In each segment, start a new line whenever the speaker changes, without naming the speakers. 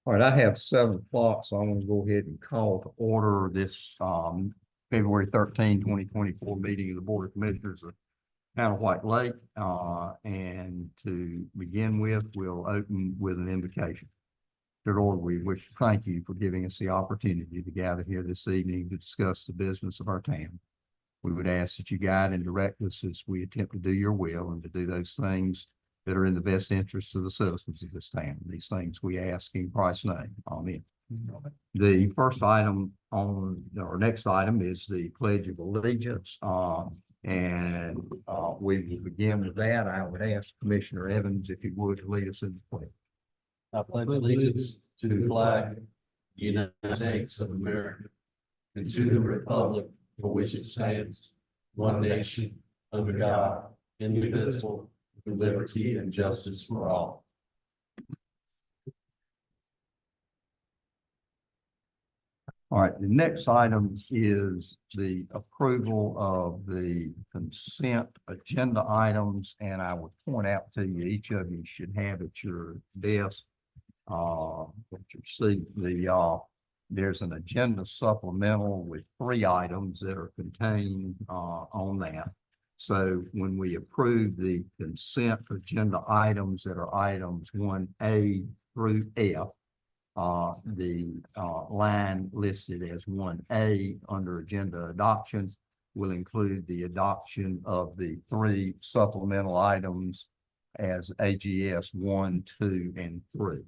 All right, I have 7 o'clock, so I'm gonna go ahead and call to order this February 13, 2024 meeting of the Board of Commissioners of Town of White Lake. And to begin with, we'll open with an invocation. Dear Lord, we wish to thank you for giving us the opportunity to gather here this evening to discuss the business of our town. We would ask that you guide and direct us as we attempt to do your will and to do those things that are in the best interests of the citizens of this town. These things we ask in Christ's name. Amen. The first item on our next item is the Pledge of Allegiance. We will begin with that. I would ask Commissioner Evans if he would lead us in the pledge.
I pledge allegiance to the flag of the United States of America and to the republic for which it stands, one nation, under God, indivisible, with liberty and justice for all.
All right, the next item is the approval of the consent agenda items, and I would point out to you, each of you should have at your desk, that you see there's an agenda supplemental with 3 items that are contained on that. So when we approve the consent agenda items that are items 1A through F, the line listed as 1A under agenda adoption will include the adoption of the 3 supplemental items as AGS 1, 2, and 3.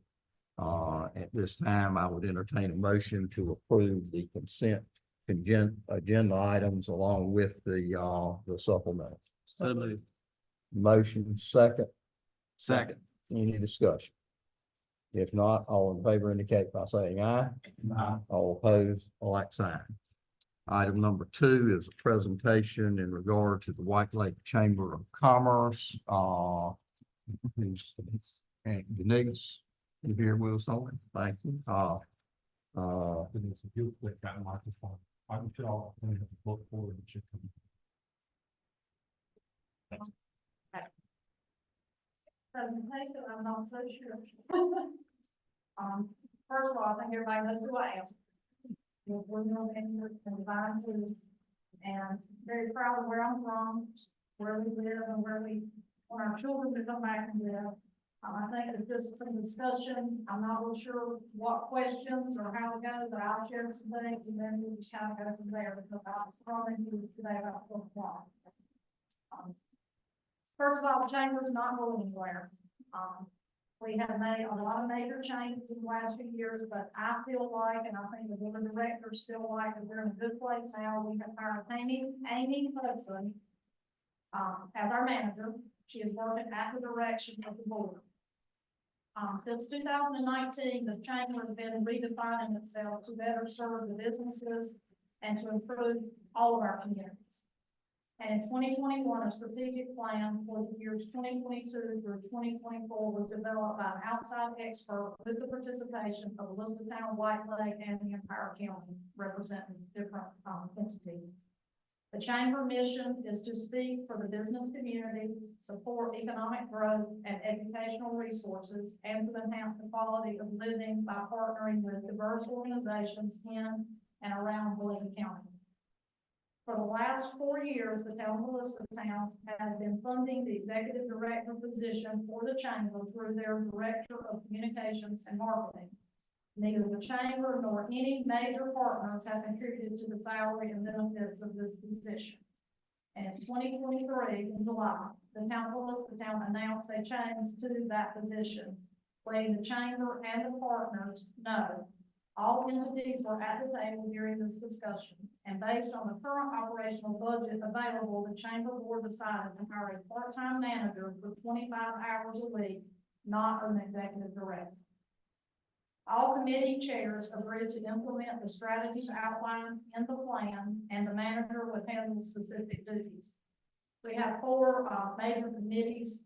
At this time, I would entertain a motion to approve the consent agenda items along with the supplemental.
So moved.
Motion second.
Second.
Any discussion? If not, all in favor indicate by saying aye.
Aye.
All opposed, like sign. Item number 2 is a presentation in regard to the White Lake Chamber of Commerce. And Denise, you here with us on? Thank you.
It's a good click that microphone. I can put all the book forward and should come.
Presentation, I'm not so sure. First of all, I think everybody knows who I am. We're no interest in divine food, and very proud of where I'm from, where we live, and where we want our children to come back and live. I think it's just some discussion. I'm not real sure what questions or how it goes, but I'll share some things and then we'll just kind of go from there because I was thrown into this today about 4 o'clock. First of all, the chamber is not going anywhere. We have made a lot of major changes in the last few years, but I feel like, and I think the board of directors feel like that we're in a good place now. We have hired Amy Hudson as our manager. She is working at the direction of the board. Since 2019, the chamber has been redefining itself to better serve the businesses and to improve all of our communities. And in 2021, a strategic plan for the years 2022 through 2024 was developed by an outside expert with the participation of Elizabeth Town, White Lake, and the entire county, representing different entities. The chamber mission is to speak for the business community, support economic growth and educational resources, and to enhance the quality of living by partnering with diverse organizations in and around William County. For the last 4 years, the town of Goldston has been funding the executive director position for the chamber through their director of communications and marketing. Neither the chamber nor any major partners have contributed to the salary and benefits of this position. And in 2023, in July, the town of Goldston announced a change to that position, letting the chamber and the partners know all entities were at the table during this discussion. And based on the current operational budget available, the chamber board decided to hire a part-time manager for 25 hours a week, not an executive director. All committee chairs agreed to implement the strategies outlined in the plan, and the manager would handle specific duties. We have 4 major committees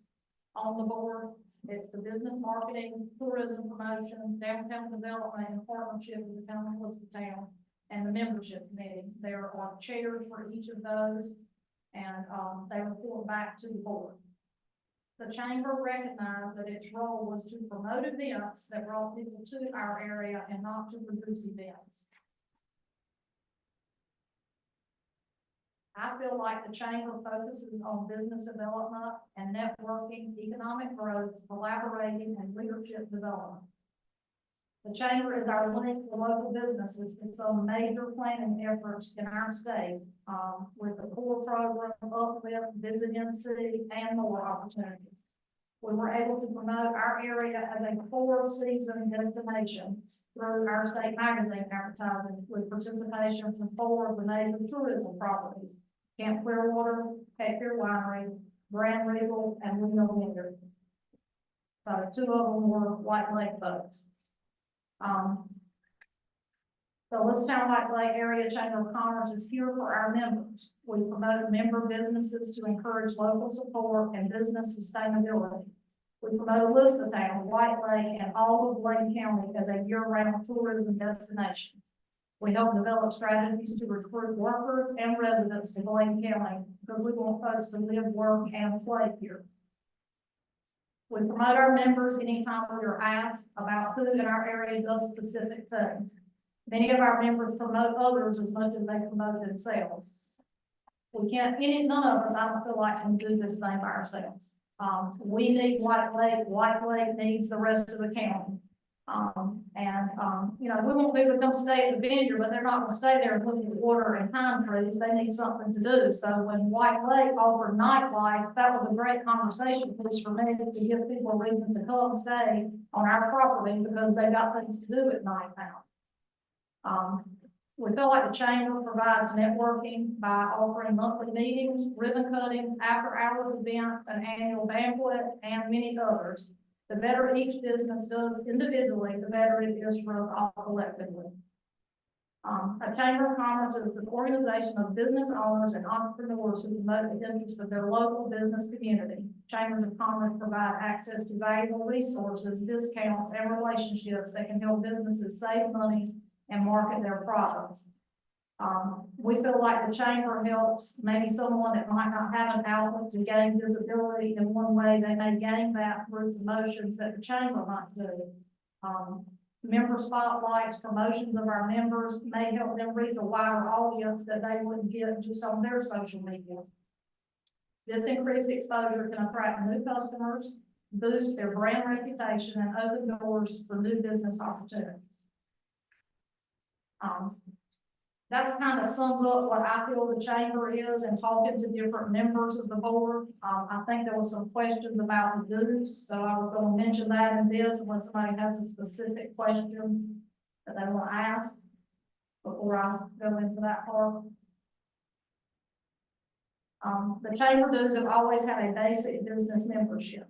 on the board. It's the business marketing, tourism promotion, downtown development, and partnership with the town of Goldston, and the membership committee. There are chairs for each of those, and they report back to the board. the chamber recognized that its role was to promote events that brought people to our area and not to produce events. I feel like the chamber focuses on business development and networking, economic growth, collaborating, and leadership development. The chamber is our link for local businesses to some major planning efforts in our state, with the core program, Uplift, Visit NC, and more opportunities. We were able to promote our area as a four-season destination through our state magazine advertising, with participation from four of the major tourism properties: Camp Clearwater, Cape Fear Winery, Grand Regal, and Windmill Vineyard. So two of them were White Lake folks. The Town White Lake Area Chamber of Commerce is here for our members. We promote member businesses to encourage local support and business sustainability. We promote Elizabethtown, White Lake, and all of Lake County as a year-round tourism destination. We help develop strategies to recruit workers and residents to Lake County, because we want folks to live, work, and play here. We promote our members anytime we are asked about who in our area does specific things. Many of our members promote others as much as they promote themselves. None of us, I don't feel like, can do this thing by ourselves. We need White Lake needs the rest of the county. You know, we want people to come stay at the vineyard, but they're not gonna stay there and look at water and pine trees. They need something to do. So when White Lake offered nightlife, that was a great conversation piece for me, to give people a reason to come and stay on our property, because they got things to do at night now. We feel like the chamber provides networking by offering monthly meetings, ribbon cuttings, after-hours events, an annual banquet, and many others. The better each business does individually, the better it is for us all collectively. A Chamber of Commerce is an organization of business owners and entrepreneurs who promote the interests of their local business community. Chambers of Commerce provide access to valuable resources, discounts, and relationships that can help businesses save money and market their products. We feel like the chamber helps maybe someone that might not have an outlet to gain visibility in one way. They may gain that through promotions that the chamber might do. Member spotlights, promotions of our members may help them reach a wider audience that they wouldn't get just on their social media. This increased exposure can attract new customers, boost their brand reputation, and open doors for new business opportunities. That's kind of sums up what I feel the chamber is, and talking to different members of the board. I think there was some questions about the dues, so I was going to mention that in this, unless somebody has a specific question that they want to ask before I go into that part. The chamber dues have always had a basic business membership,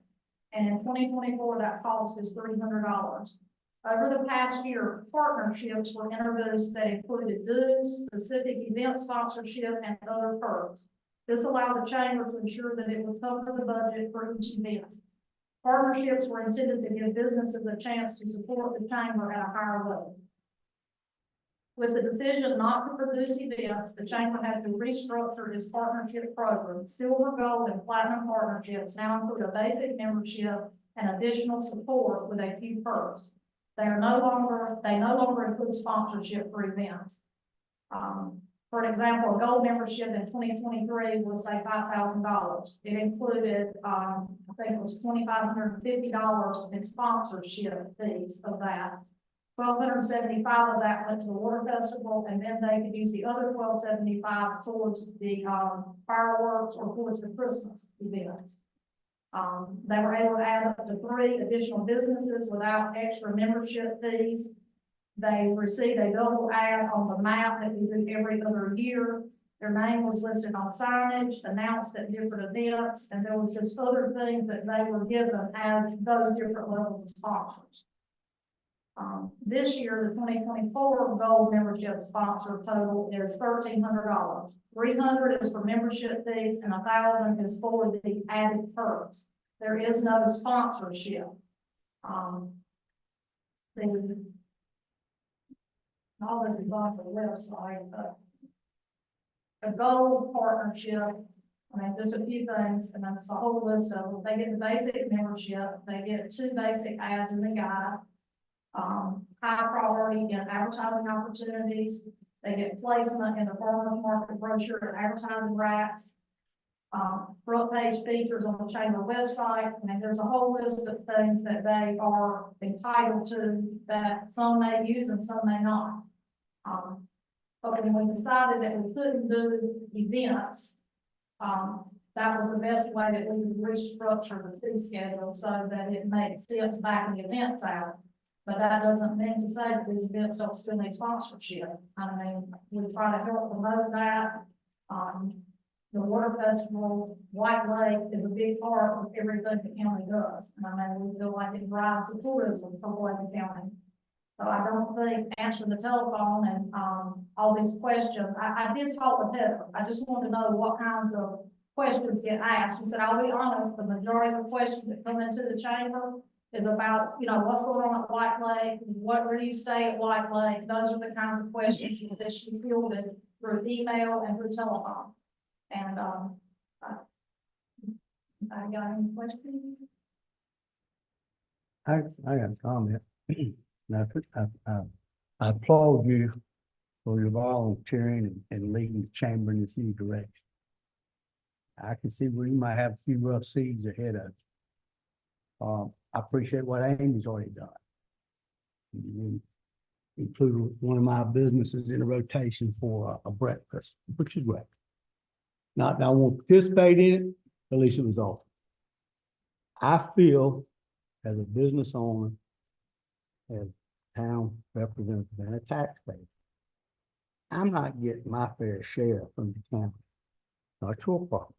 and in 2024 that cost is $300. Over the past year, partnerships were introduced that included dues, specific event sponsorship, and other perks. This allowed the chamber to ensure that it would cover the budget for each event. Partnerships were intended to give businesses a chance to support the chamber at a higher level. With the decision not to produce events, the chamber had to restructure its partnership program. Silver, gold, and platinum partnerships now include a basic membership and additional support with a few perks. They no longer include sponsorship for events. For example, a gold membership in 2023 will say $5,000. It included, I think it was $2,550 in sponsorship fees of that. $1,275 of that went to the water festival, and then they could use the other $1,275 towards the fireworks or towards the Christmas events. They were able to add up to 3 additional businesses without extra membership fees. They received a double ad on the map that we do every other year. Their name was listed on signage, announced at different events, and there was just other things that they were given as those different levels of sponsors. This year, the 2024 gold membership sponsor total is $1,300. $300 is for membership fees, and $1,000 is for the added perks. There is no sponsorship. All this is on the website, but a gold partnership I mean, just a few things, and that's a whole list of them. They get the basic membership, they get 2 basic ads in the guide. High priority in advertising opportunities, they get placement in the farmer's market brochure and advertising racks. Front page features on the chamber website. I mean, there's a whole list of things that they are entitled to that some may use and some may not. But when we decided that we couldn't do events, that was the best way that we could restructure the fee schedule so that it made sense backing events out. But that doesn't mean to say that these events don't still need sponsorship. I mean, we try to help promote that. The water festival, White Lake is a big part of everything the county does. And I mean, we feel like it drives the tourism from Wayne County. So I don't think answering the telephone and, all these questions, I did talk with Heather. I just want to know what kinds of questions get asked. She said, I'll be honest, the majority of the questions that come into the chamber is about, you know, what's going on at White Lake, where do you stay at White Lake? Those are the kinds of questions that she fielded through email and through telephone. And, I got any questions?
I got a comment. Now, I applaud you for your volunteering and leading the chamber in this new direction. I can see where you might have a few rough seas ahead of you. I appreciate what Amy's already done. You include one of my businesses in a rotation for a breakfast, which is great. Not that I won't participate in it, at least it was offered. I feel as a business owner, as town representative and a taxpayer, I'm not getting my fair share from the county. Not your problem.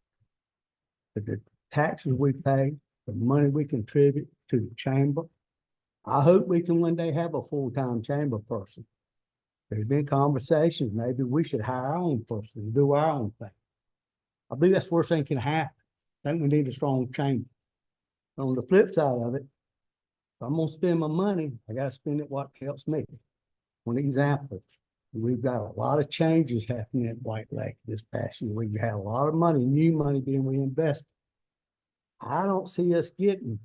But the taxes we pay, the money we contribute to the chamber, I hope we can one day have a full-time chamber person. There's been conversations, maybe we should hire our own person and do our own thing. I believe that's the worst thing can happen. I think we need a strong chamber. On the flip side of it, if I'm gonna spend my money, I gotta spend it what helps me. One example, we've got a lot of changes happening at White Lake this past year. We've had a lot of money, new money being reinvested. I don't see us getting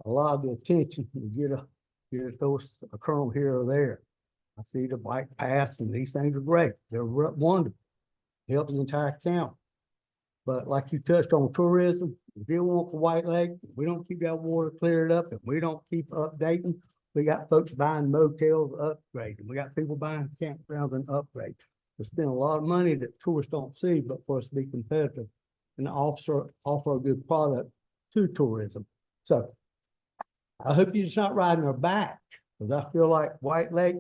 a lot of the attention to get a kernel here or there. I see the bike paths and these things are great. They're wonderful. Helps the entire county. But like you touched on tourism, if you want for White Lake, if we don't keep that water cleared up, if we don't keep updating, we got folks buying motels upgrading. We got people buying campgrounds and upgrade. We spend a lot of money that tourists don't see, but for us to be competitive and offer a good product to tourism. So I hope you're just not riding our back, because I feel like White Lake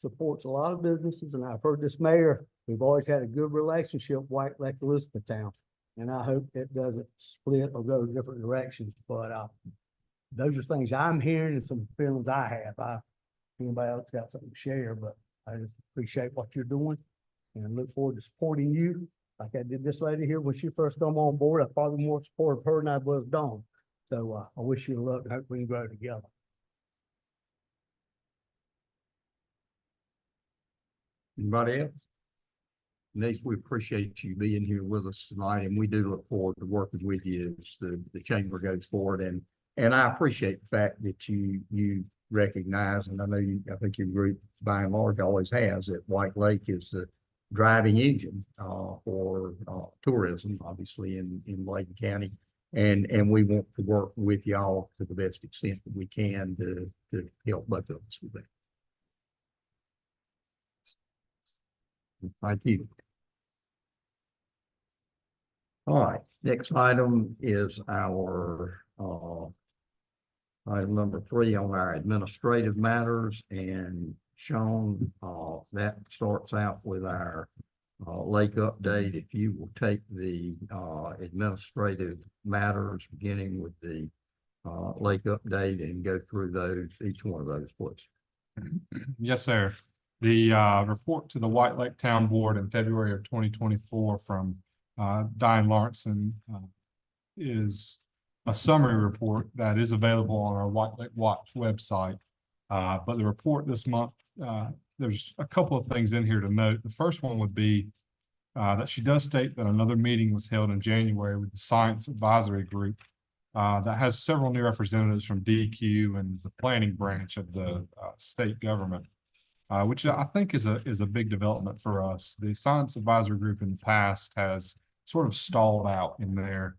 supports a lot of businesses, and I've heard this mayor, we've always had a good relationship, White Lake, Elizabethtown, and I hope it doesn't split or go different directions, but those are things I'm hearing and some feelings I have. Anybody else got something to share, but I just appreciate what you're doing and I look forward to supporting you. Like I did this lady here when she first come on board, I probably more support of her than I was Dawn. So I wish you luck and hope we can grow together.
Anybody else? Denise, we appreciate you being here with us tonight, and we do look forward to working with you as the chamber goes forward. And I appreciate the fact that you recognize, and I think your group by and large always has, that White Lake is the driving engine for tourism, obviously in Layton County. And we want to work with y'all to the best extent that we can to help both of us with that. Thank you. All right, next item is our item number 3 on our administrative matters, and Sean, that starts out with our lake update. If you will take the administrative matters, beginning with the lake update, and go through those, each one of those, please.
Yes, sir. The report to the White Lake Town Board in February of 2024 from Diane Lawrenson is a summary report that is available on our White Lake Watch website. But the report this month, there's a couple of things in here to note. The first one would be that she does state that another meeting was held in January with the Science Advisory Group that has several new representatives from DEQ and the planning branch of the state government, which I think is a big development for us. The Science Advisory Group in the past has sort of stalled out in their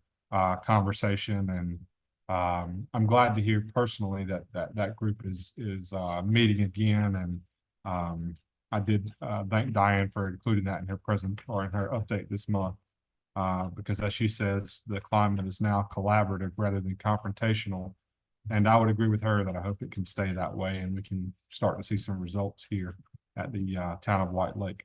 conversation, and I'm glad to hear personally that group is meeting again, and I did thank Diane for including that in her present or in her update this month. Because as she says, the climate is now collaborative rather than confrontational. And I would agree with her that I hope it can stay that way and we can start to see some results here at the town of White Lake.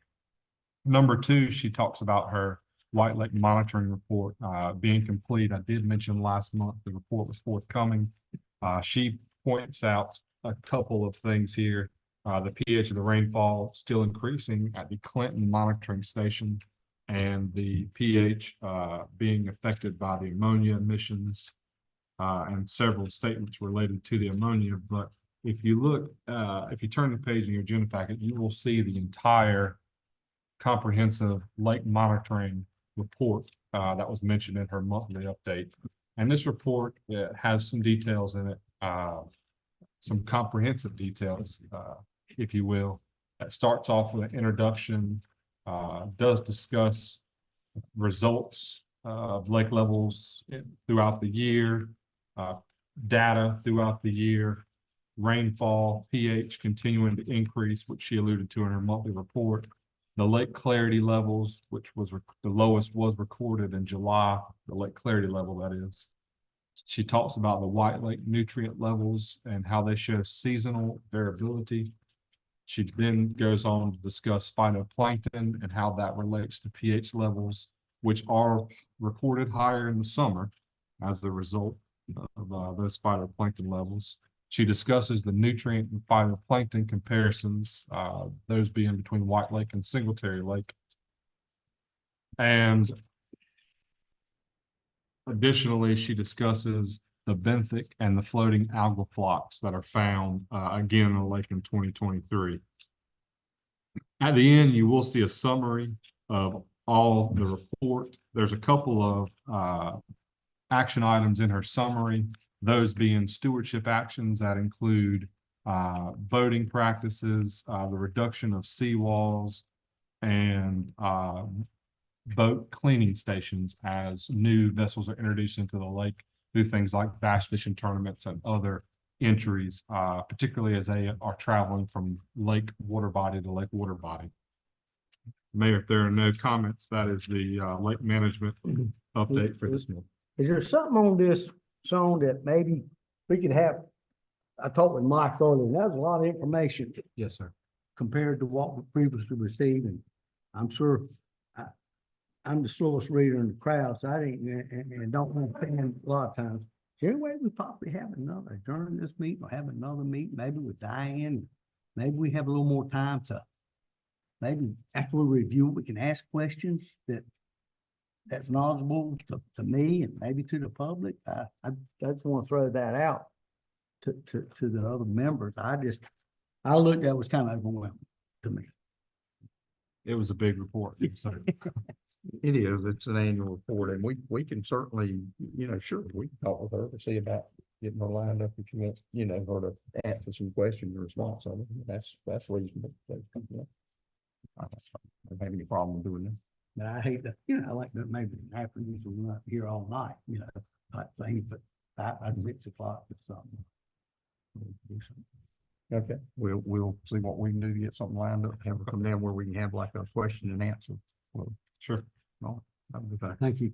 Number 2, she talks about her White Lake monitoring report being complete. I did mention last month the report was forthcoming. She points out a couple of things here. The pH of the rainfall still increasing at the Clinton monitoring station, and the pH being affected by the ammonia emissions and several statements related to the ammonia. But if you look, if you turn the page in your agenda packet, you will see the entire comprehensive lake monitoring report that was mentioned in her monthly update. And this report has some details in it, some comprehensive details, if you will. It starts off with an introduction, does discuss results of lake levels throughout the year, data throughout the year, rainfall, pH continuing to increase, which she alluded to in her monthly report. The lake clarity levels, which was the lowest was recorded in July, the lake clarity level that is. She talks about the White Lake nutrient levels and how they show seasonal variability. She then goes on to discuss phytoplankton and how that relates to pH levels, which are recorded higher in the summer as a result of those phytoplankton levels. She discusses the nutrient and phytoplankton comparisons, those being between White Lake and Singletary Lake. And additionally, she discusses the benthic and the floating algal flocks that are found again in the lake in 2023. At the end, you will see a summary of all the report. There's a couple of action items in her summary, those being stewardship actions that include boating practices, the reduction of seawalls, and boat cleaning stations as new vessels are introduced into the lake through things like bass fishing tournaments and other entries, particularly as they are traveling from lake water body to lake water body. Mayor, if there are no comments, that is the lake management update for this month.
Is there something on this song that maybe we could have? I talked with Mike earlier, and that was a lot of information
Yes, sir.
compared to what we previously received, and I'm sure I'm the slowest reader in the crowd, so I didn't, and don't understand a lot of times. Is there any way we possibly have another, during this meeting, or have another meeting, maybe with Diane? Maybe we have a little more time to, maybe after we review, we can ask questions that's knowledgeable to me and maybe to the public. I just want to throw that out to the other members. I looked at it, was kind of overwhelming to me.
It was a big report. So
It is, it's an annual report, and we can certainly, sure, we can talk with her to see about getting her lined up if you want, her to answer some questions or response on it. That's reasonable. So, I don't have any problem doing that.
But I hate that, I like that maybe after you will not here all night, type thing, but at 6 o'clock or something.
Okay, we'll see what we can do to get something lined up, have her come down where we can have like a question and answer. Well,
sure.
no, that'll be fine.
Thank you.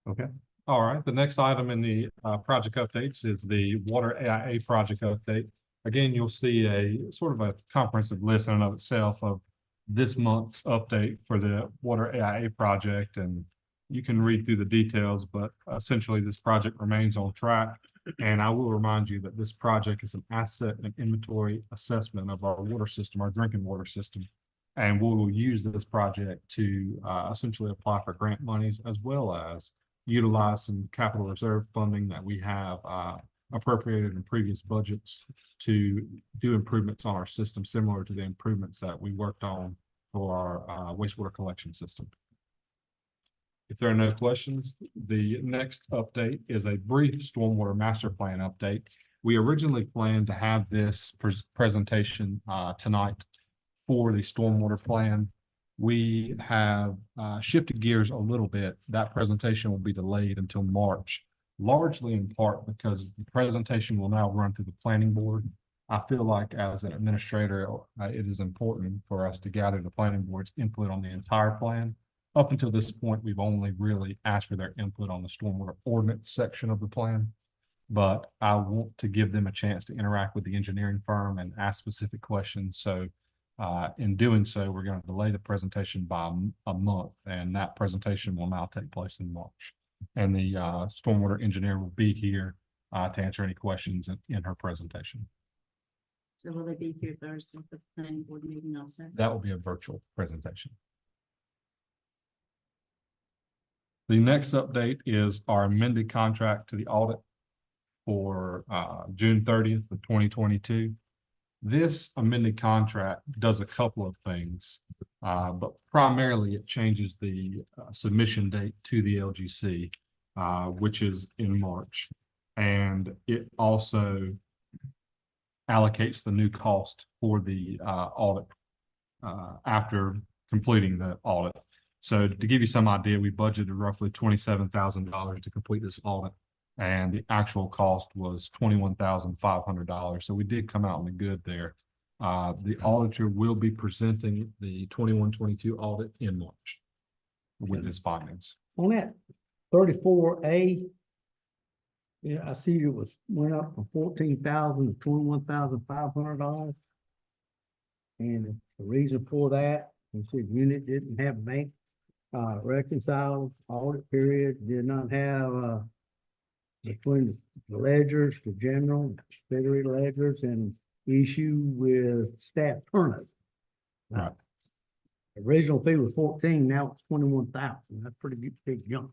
Okay.
All right, the next item in the project updates is the water AIA project update. Again, you'll see a sort of a comprehensive list in and of itself of this month's update for the water AIA project, and you can read through the details, but essentially this project remains on track. And I will remind you that this project is an asset and inventory assessment of our water system, our drinking water system. And we will use this project to essentially apply for grant monies, as well as utilize some capital reserve funding that we have appropriated in previous budgets to do improvements on our system, similar to the improvements that we worked on for our wastewater collection system. If there are no questions, the next update is a brief stormwater master plan update. We originally planned to have this presentation tonight for the stormwater plan. We have shifted gears a little bit. That presentation will be delayed until March, largely in part because the presentation will now run through the planning board. I feel like as an administrator, it is important for us to gather the planning board's input on the entire plan. Up until this point, we've only really asked for their input on the stormwater ordinance section of the plan. But I want to give them a chance to interact with the engineering firm and ask specific questions. So in doing so, we're going to delay the presentation by a month, and that presentation will now take place in March. And the stormwater engineer will be here to answer any questions in her presentation.
So will they be here Thursday for the planning board meeting also?
That will be a virtual presentation. The next update is our amended contract to the audit for June 30th of 2022. This amended contract does a couple of things, but primarily it changes the submission date to the LGC, which is in March. And it also allocates the new cost for the audit after completing the audit. So to give you some idea, we budgeted roughly $27,000 to complete this audit, and the actual cost was $21,500. So we did come out in the good there. The auditor will be presenting the 21-22 audit in March with his findings.
On that 34A, yeah, I see it went up from $14,000 to $21,500. And the reason for that, it said unit didn't have bank reconciled audit period, did not have between the ledgers, the general, federal ledgers, and issue with staff turnover.
Right.
Original fee was 14, now it's 21,000. That's pretty big jump.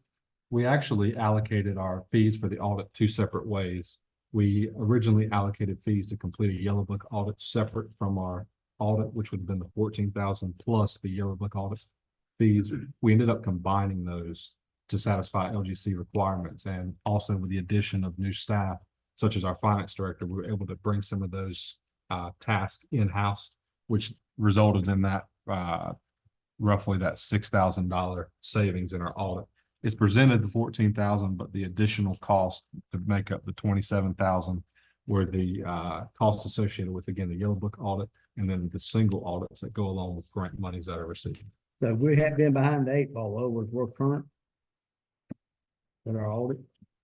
We actually allocated our fees for the audit two separate ways. We originally allocated fees to complete a Yellow Book audit separate from our audit, which would have been the 14,000 plus the Yellow Book audit fees. We ended up combining those to satisfy LGC requirements, and also with the addition of new staff, such as our finance director, we were able to bring some of those tasks in-house, which resulted in that roughly that $6,000 savings in our audit. It's presented the 14,000, but the additional cost to make up the 27,000 were the costs associated with, again, the Yellow Book audit, and then the single audits that go along with grant monies that are received.
So we had been behind the eight ball, though, we're current in our audit.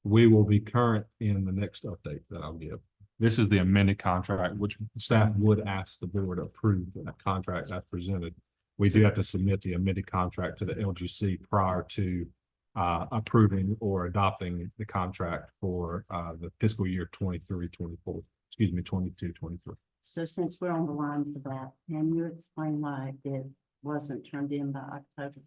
We will be current in the next update that I'll give. This is the amended contract, which staff would ask the board to approve that contract as presented. We do have to submit the amended contract to the LGC prior to approving or adopting the contract for the fiscal year 23-24, excuse me, 22-23.
So since we're on the line for that, can you explain why it wasn't turned in by October?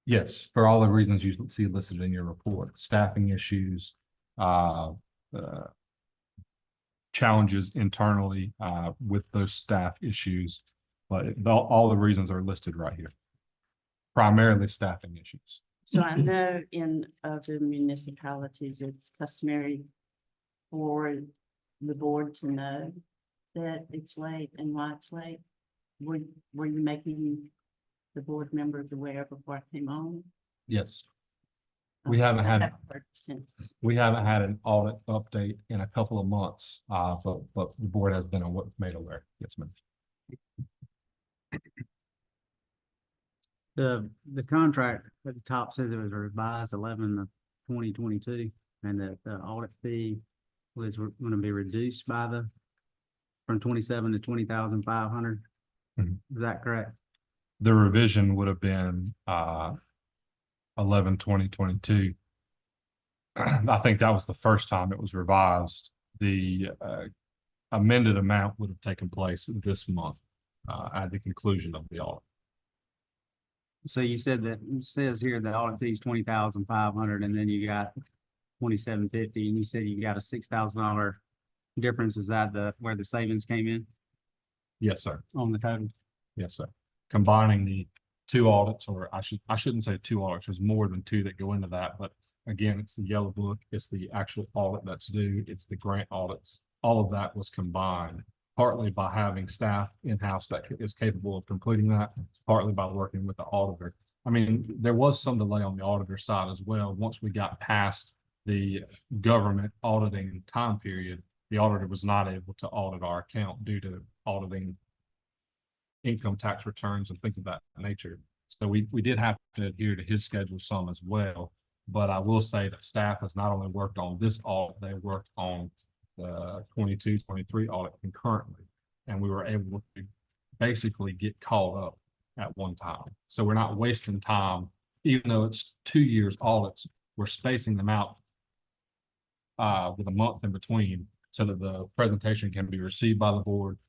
Yes, for all the reasons you see listed in your report, staffing issues, challenges internally with those staff issues, but all the reasons are listed right here. Primarily staffing issues.
So I know in other municipalities, it's customary for the board to know that it's late and why it's late. Were you making the board members aware before I came on?
Yes. We haven't had
Since.
We haven't had an audit update in a couple of months, but the board has been made aware. Yes, ma'am.
The contract at the top says it was revised 11/2022, and that the audit fee was going to be reduced by from 27 to 20,500.
Mhm.
Is that correct?
The revision would have been 11/2022. I think that was the first time it was revised. The amended amount would have taken place this month at the conclusion of the audit.
So you said that it says here the audit fee is 20,500, and then you got 2750, and you said you got a $6,000 difference. Is that where the savings came in
Yes, sir.
on the total?
Yes, sir. combining the two audits, or I shouldn't say two audits, there's more than two that go into that, but again, it's the yellow book, it's the actual audit that's due, it's the grant audits. All of that was combined, partly by having staff in-house that is capable of completing that, partly by working with the auditor. I mean, there was some delay on the auditor side as well. Once we got past the government auditing time period, the auditor was not able to audit our account due to auditing income tax returns and things of that nature. So we did have to adhere to his schedule some as well. But I will say that staff has not only worked on this audit, they worked on the 22-23 audit concurrently. And we were able to basically get caught up at one time. So we're not wasting time, even though it's 2 years audits, we're spacing them out with a month in between so that the presentation can be received by the board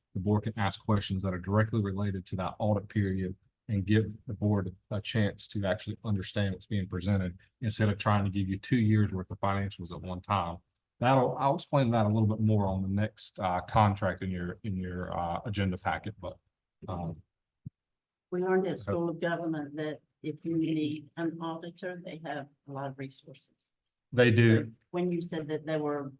can ask questions that are directly related to that audit period and give the board a chance to actually understand what's being presented instead of trying to give you 2 years worth of financials at one time. I'll explain that a little bit more on the next contract in your agenda packet, but
We learned at School of Government that if you need an auditor, they have a lot of resources.
they do.
So when you said that they were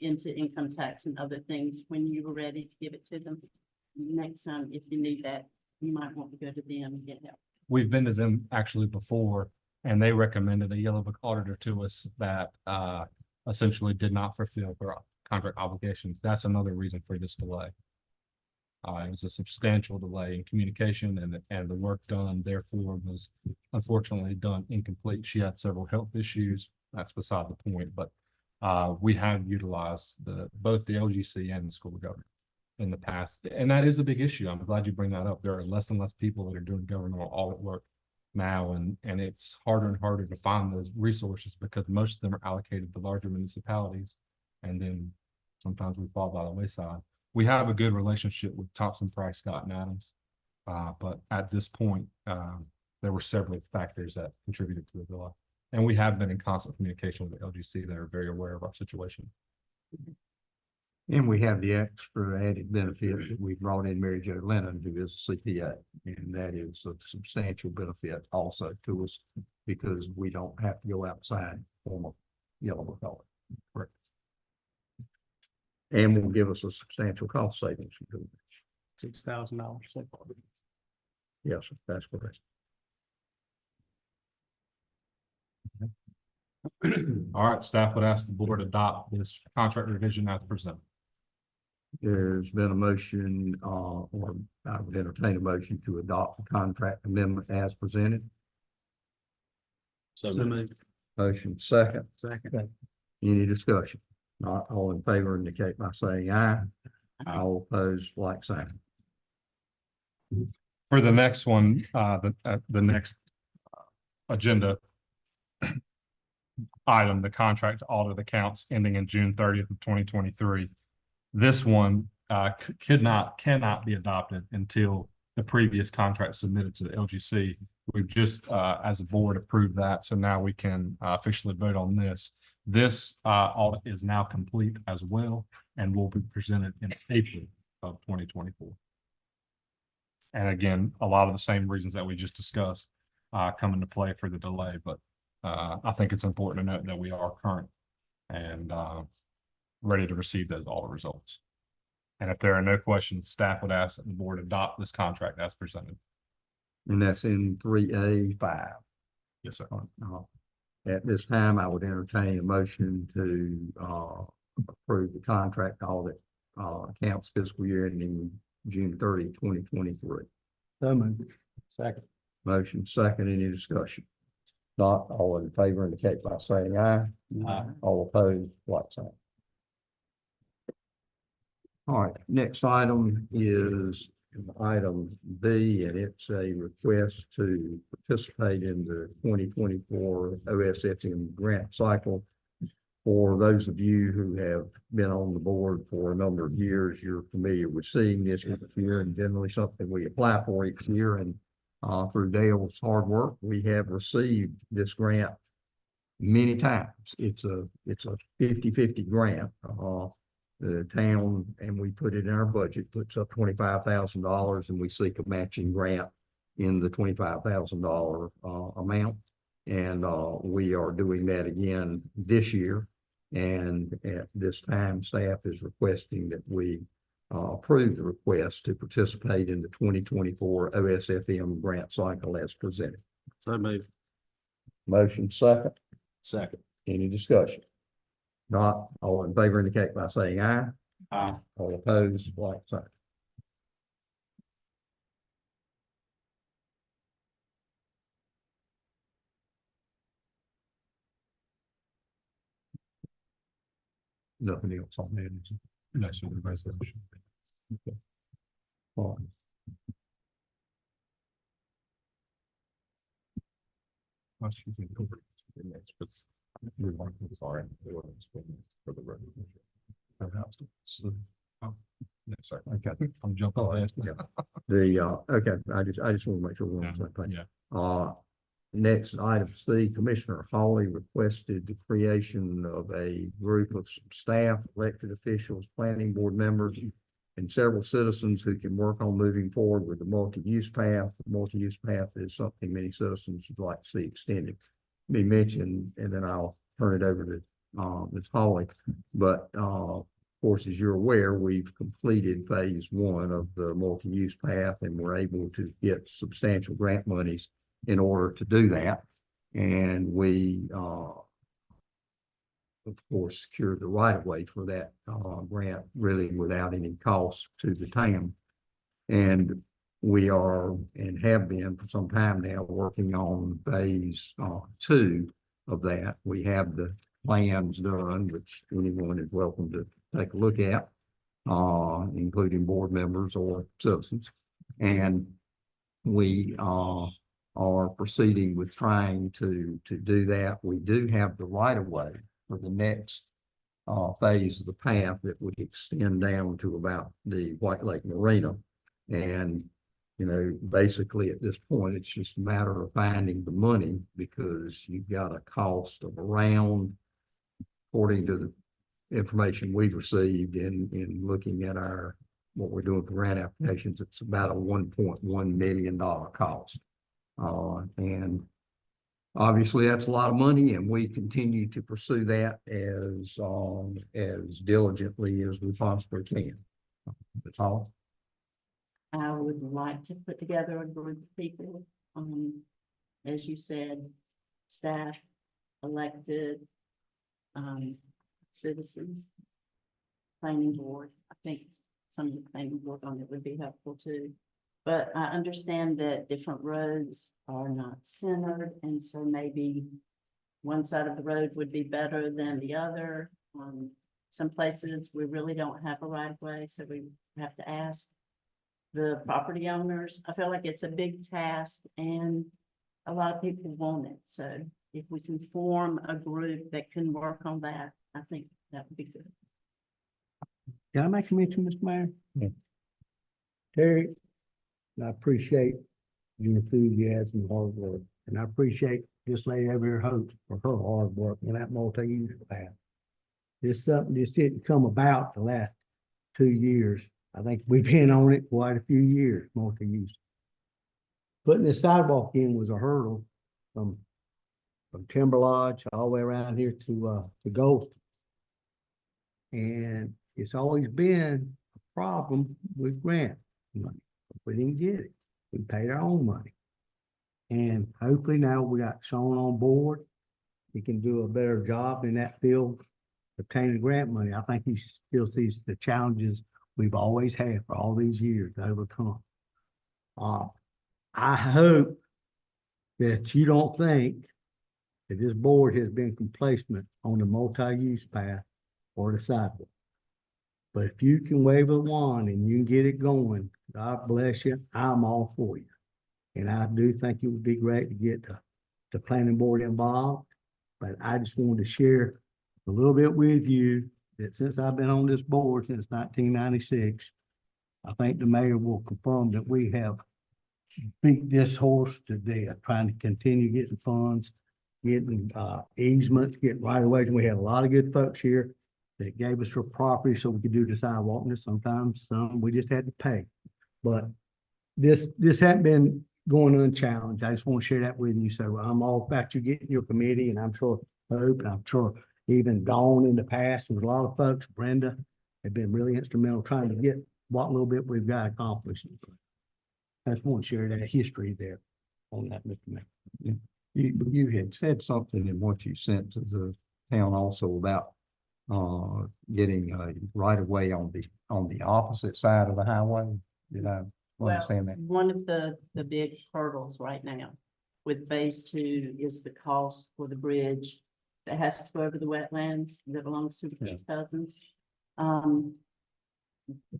into income tax and other things, when you were ready to give it to them, next time, if you need that, you might want to go to them and get help.
We've been to them actually before, and they recommended a yellow book auditor to us that essentially did not fulfill their contract obligations. That's another reason for this delay. It was a substantial delay in communication, and the work done therefore was unfortunately done incomplete. She had several health issues. That's beside the point, but we have utilized both the LGC and the School of Government in the past, and that is a big issue. I'm glad you bring that up. There are less and less people that are doing governmental audit work now, and it's harder and harder to find those resources because most of them are allocated to larger municipalities, and then sometimes we fall by the wayside. We have a good relationship with Thompson, Price, Scott, and Adams, but at this point, there were several factors that contributed to the delay, and we have been in constant communication with the LGC. That are very aware of our situation.
And we have the extra added benefit that we brought in Mary Jo Lennon, who is a CPA, and that is a substantial benefit also to us because we don't have to go outside for a yellow book audit. Correct. And will give us a substantial cost savings.
$6,000 so far.
Yes, that's correct.
All right, staff would ask the board to adopt this contract revision as presented.
There's been a motion, or I would entertain a motion to adopt the contract amendment as presented.
So
So
moved.
moved.
Motion second.
Second.
Any discussion? Not all in favor indicate by saying aye. All opposed, like sign.
For the next one, the next agenda item, the contract audit accounts ending in June 30th of 2023. This one cannot be adopted until the previous contract submitted to the LGC. We've just, as a board, approved that, so now we can officially vote on this. This audit is now complete as well and will be presented in April of 2024. And again, a lot of the same reasons that we just discussed come into play for the delay, but I think it's important to note that we are current and ready to receive those audit results. And if there are no questions, staff would ask that the board adopt this contract as presented.
And that's in 3A5.
Yes, sir.
At this time, I would entertain a motion to approve the contract audit accounts fiscal year ending June 30, 2023.
So moved. Second.
Motion second, any discussion? Not all in favor indicate by saying aye.
Aye.
All opposed, like sign. All right, next item is item B, and it's a request to participate in the 2024 OSFM grant cycle. For those of you who have been on the board for a number of years, you're familiar with seeing this each year, and generally something we apply for each year. And through Dale's hard work, we have received this grant many times. It's a 50-50 grant. the town, and we put it in our budget, puts up $25,000, and we seek a matching grant in the $25,000 amount. And we are doing that again this year. And at this time, staff is requesting that we approve the request to participate in the 2024 OSFM grant cycle as presented.
So moved.
Motion second.
Second.
Any discussion? Not, all in favor indicate by saying aye.
Aye.
All opposed, like sign. Nothing else on that, is there?
No, so the resolution.
All right.
No, sorry. Okay, I'm jumping. ahead.
Okay, I just want to make sure we're on the same page.
Yeah,
Next, item C, Commissioner Hawley requested the creation of a group of some staff, elected officials, planning board members, and several citizens who can work on moving forward with the multi-use path. The multi-use path is something many citizens would like to see extended. Be mentioned, and then I'll turn it over to Ms. Hawley. But of course, as you're aware, we've completed phase 1 of the multi-use path, and we're able to get substantial grant monies in order to do that. And we, of course, secured the right of way for that grant really without any cost to the town. And we are and have been for some time now working on phase 2 of that. We have the plans done, which anyone is welcome to take a look at, including board members or citizens. And we are proceeding with trying to do that. We do have the right of way for the next phase of the path that would extend down to about the White Lake Marina. And, you know, basically at this point, it's just a matter of finding the money, because you've got a cost of around, according to the information we've received in looking at what we're doing for grant applications, it's about a $1.1 million cost. And obviously that's a lot of money, and we continue to pursue that as diligently as we possibly can. That's all.
I would like to put together a group of people, as you said, staff, elected, citizens, planning board. I think some of the planning board on it would be helpful too. But I understand that different roads are not centered, and so maybe one side of the road would be better than the other. Some places we really don't have a right of way, so we have to ask the property owners. I feel like it's a big task and a lot of people want it. So if we can form a group that can work on that, I think that would be good.
Can I make a mention, Mr. Mayor?
Yeah.
Terry, I appreciate your enthusiasm and hard work, and I appreciate this lady over here, Hope, for her hard work in that multi-use path. This something just didn't come about the last 2 years. I think we've been on it quite a few years, multi-use. Putting the sidewalk in was a hurdle from Timber Lodge all the way around here to Goldston. And it's always been a problem with grant money. We didn't get it. We paid our own money. And hopefully now we got Sean on board. He can do a better job in that field, obtaining grant money. I think he still sees the challenges we've always had for all these years to overcome. I hope that you don't think that this board has been complacent on the multi-use path or the sidewalk. But if you can wave a wand and you can get it going, God bless you, I'm all for you. And I do think it would be great to get the planning board involved. But I just wanted to share a little bit with you that since I've been on this board since 1996, I think the mayor will confirm that we have beat this horse to death, trying to continue getting funds, getting easements, getting right of ways. And we have a lot of good folks here that gave us their property so we could do the sidewalk, and sometimes some we just had to pay. But this hadn't been going unchallenged. I just want to share that with you. So I'm all about you getting your committee, and I'm sure Hope, and I'm sure even Dawn in the past, there was a lot of folks, Brenda, have been really instrumental trying to get what little bit we've got accomplished. I just want to share that history there on that, Mr. Mayor.
You had said something in what you sent to the town also about getting a right of way on the opposite side of the highway. Did I
Well,
understand that?
one of the big hurdles right now with phase two is the cost for the bridge that has to go over the wetlands that belongs to the
Yeah.
cousins.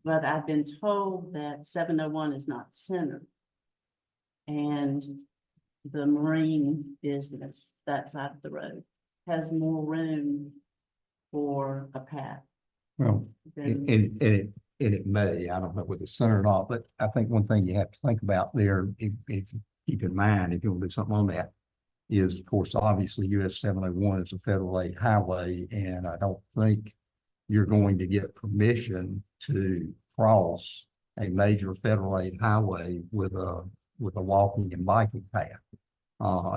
But I've been told that 701 is not centered. And the marine business, that side of the road, has more room for a path
Well,
than.
it may, I don't know whether it's center or not, but I think one thing you have to think about there, if you keep in mind, if you want to do something on that, is of course, obviously US 701 is a federal aid highway, and I don't think you're going to get permission to cross a major federal aid highway with a walking and biking path.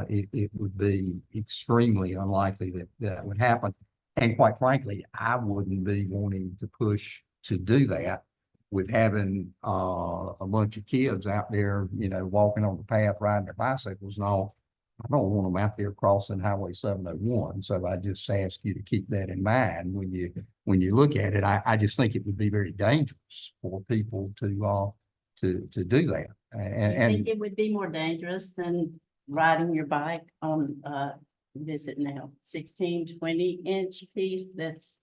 It would be extremely unlikely that would happen. And quite frankly, I wouldn't be wanting to push to do that with having a bunch of kids out there, walking on the path, riding their bicycles and all. I don't want them out there crossing Highway 701. So I just ask you to keep that in mind when you look at it. I just think it would be very dangerous for people to do that.
I think it would be more dangerous than riding your bike on, visit now, 16, 20-inch piece that's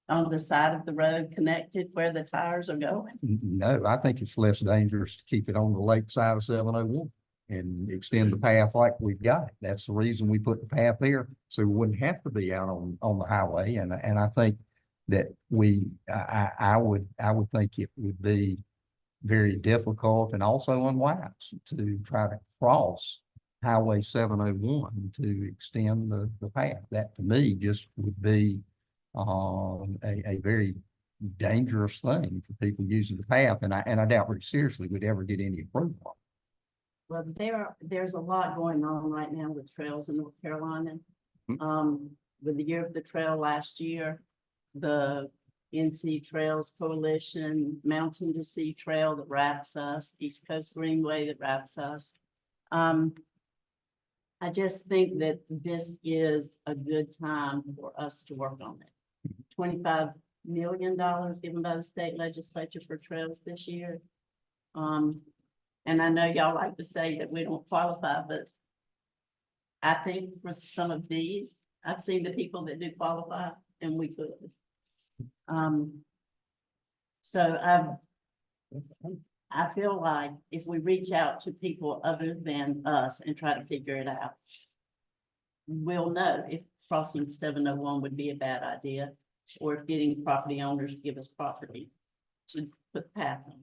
on the side of the road connected where the tires are going.
No, I think it's less dangerous to keep it on the lake side of 701 and extend the path like we've got it. That's the reason we put the path there, so we wouldn't have to be out on the highway. And I think that I would think it would be very difficult and also unwise to try to cross Highway 701 to extend the path. That to me just would be a very dangerous thing for people using the path, and I doubt very seriously we'd ever get any approval.
Well, there's a lot going on right now with trails in North Carolina. With the Year of the Trail last year, the NC Trails Coalition, Mountain to Sea Trail that wraps us, East Coast Greenway that wraps us. I just think that this is a good time for us to work on it. $25 million given by the state legislature for trails this year. And I know y'all like to say that we don't qualify, but I think for some of these, I've seen the people that do qualify and we could. So I feel like if we reach out to people other than us and try to figure it out, we'll know if crossing 701 would be a bad idea, or if getting property owners to give us property to put path on.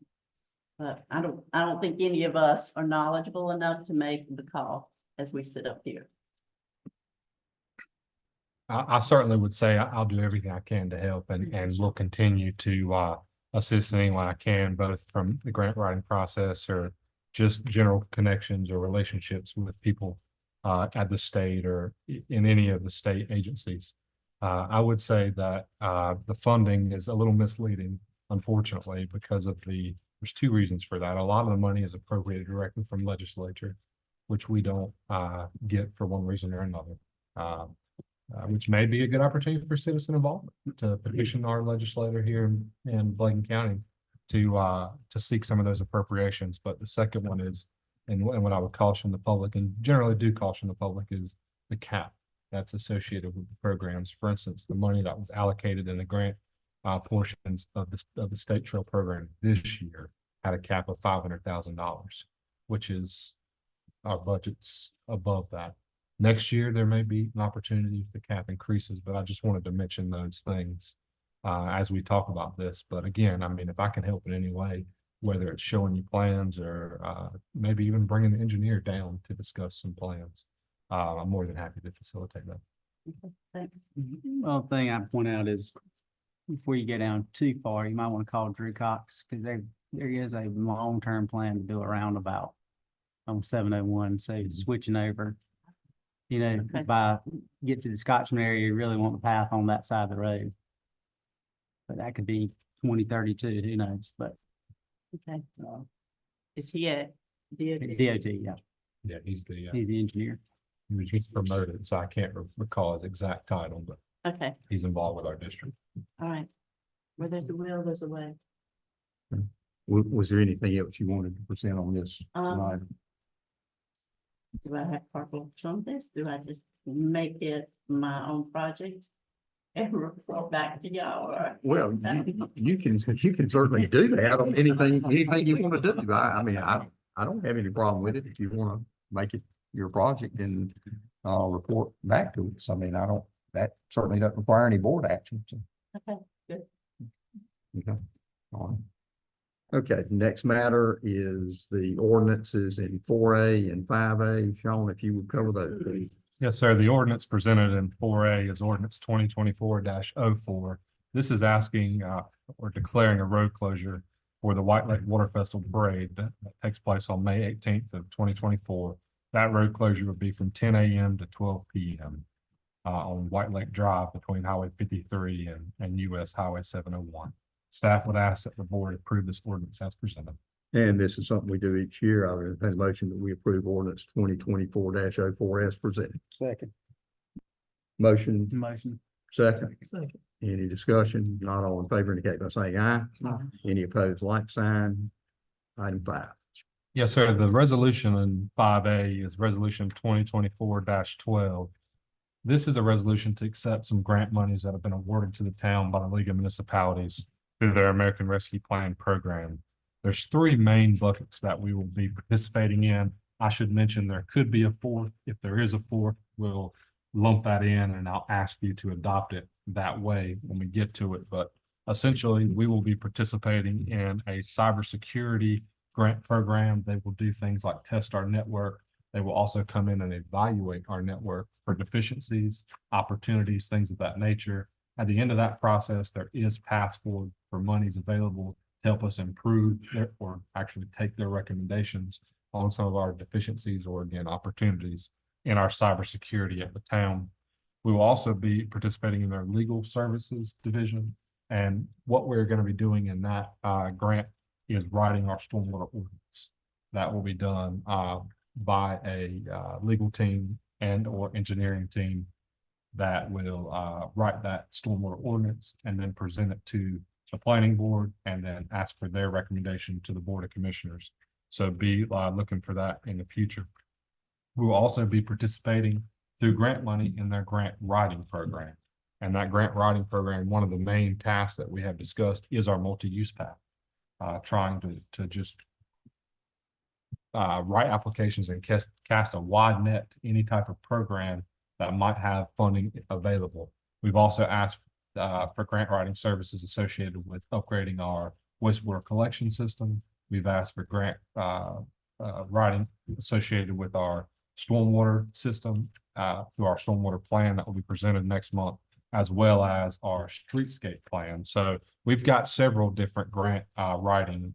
But I don't think any of us are knowledgeable enough to make the call as we sit up here.
I certainly would say I'll do everything I can to help, and we'll continue to assist in any way I can, both from the grant writing process or just general connections or relationships with people at the state or in any of the state agencies. I would say that the funding is a little misleading, unfortunately, because of there's two reasons for that. A lot of the money is appropriated directly from legislature, which we don't get for one reason or another. Which may be a good opportunity for citizen involvement to petition our legislator here in Bladen County to seek some of those appropriations. But the second one is, and what I would caution the public, and generally do caution the public, is the cap that's associated with the programs. For instance, the money that was allocated in the grant portions of the state trail program this year had a cap of $500,000, which is our budget's above that. Next year, there may be an opportunity if the cap increases, but I just wanted to mention those things as we talk about this. But again, I mean, if I can help in any way, whether it's showing you plans or maybe even bringing the engineer down to discuss some plans, I'm more than happy to facilitate that.
Thanks.
Well, thing I point out is before you get down too far, you might want to call Drew Cox because there is a long-term plan to do a roundabout on 701. So switching over, you know,
Okay.
by get to the Scotchman area, you really want the path on that side of the road. But that could be 2032, who knows? But
Okay. Is he at DOT?
DOT, yeah,
Yeah, he's the
engineer.
he was just promoted, so I can't recall his exact title, but
Okay,
he's involved with our district.
all right. Where there's a will, there's a way.
Was there anything else you wanted to present on this?
Um,
tonight?
Do I have purple on this? Do I just make it my own project? And report back to y'all or?
Well, you can certainly do that on anything you want to do. I mean, I don't have any problem with it if you want to make it your project and report back to us. I mean, that certainly doesn't require any board action. So,
Okay, good.
okay. All right. Okay, the next matter is the ordinances in 4A and 5A. Sean, if you would cover those, please.
Yes, sir. The ordinance presented in 4A is ordinance 2024-04. This is asking or declaring a road closure for the White Lake Water Festival Parade that takes place on May 18th of 2024. That road closure would be from 10 a.m. to 12 p.m. On White Lake Drive between Highway 53 and US Highway 701. Staff would ask that the board approve this ordinance as presented.
And this is something we do each year. I would entertain a motion that we approve ordinance 2024-04 as presented.
Second.
Motion,
Motion.
second. Any discussion? Not all in favor indicate by saying aye. Any opposed, like sign. Item 5.
Yes, sir. The resolution in 5A is resolution 2024-12. This is a resolution to accept some grant monies that have been awarded to the town by the League of Municipalities through their American Rescue Plan program. There's 3 main buckets that we will be participating in. I should mention there could be a 4th. If there is a 4th, we'll lump that in and I'll ask you to adopt it that way when we get to it. But essentially, we will be participating in a cybersecurity grant program. They will do things like test our network. They will also come in and evaluate our network for deficiencies, opportunities, things of that nature. At the end of that process, there is paths forward for monies available to help us improve or actually take their recommendations on some of our deficiencies or again, opportunities in our cybersecurity at the town. We will also be participating in their legal services division. And what we're going to be doing in that grant is writing our stormwater ordinance. That will be done by a legal team and or engineering team that will write that stormwater ordinance and then present it to the planning board and then ask for their recommendation to the Board of Commissioners. So be looking for that in the future. We will also be participating through grant money in their grant writing program. And that grant writing program, one of the main tasks that we have discussed is our multi-use path. Trying to just write applications and cast a wide net to any type of program that might have funding available. We've also asked for grant writing services associated with upgrading our wastewater collection system. We've asked for grant writing associated with our stormwater system through our stormwater plan that will be presented next month, as well as our streetscape plan. So we've got several different grant writing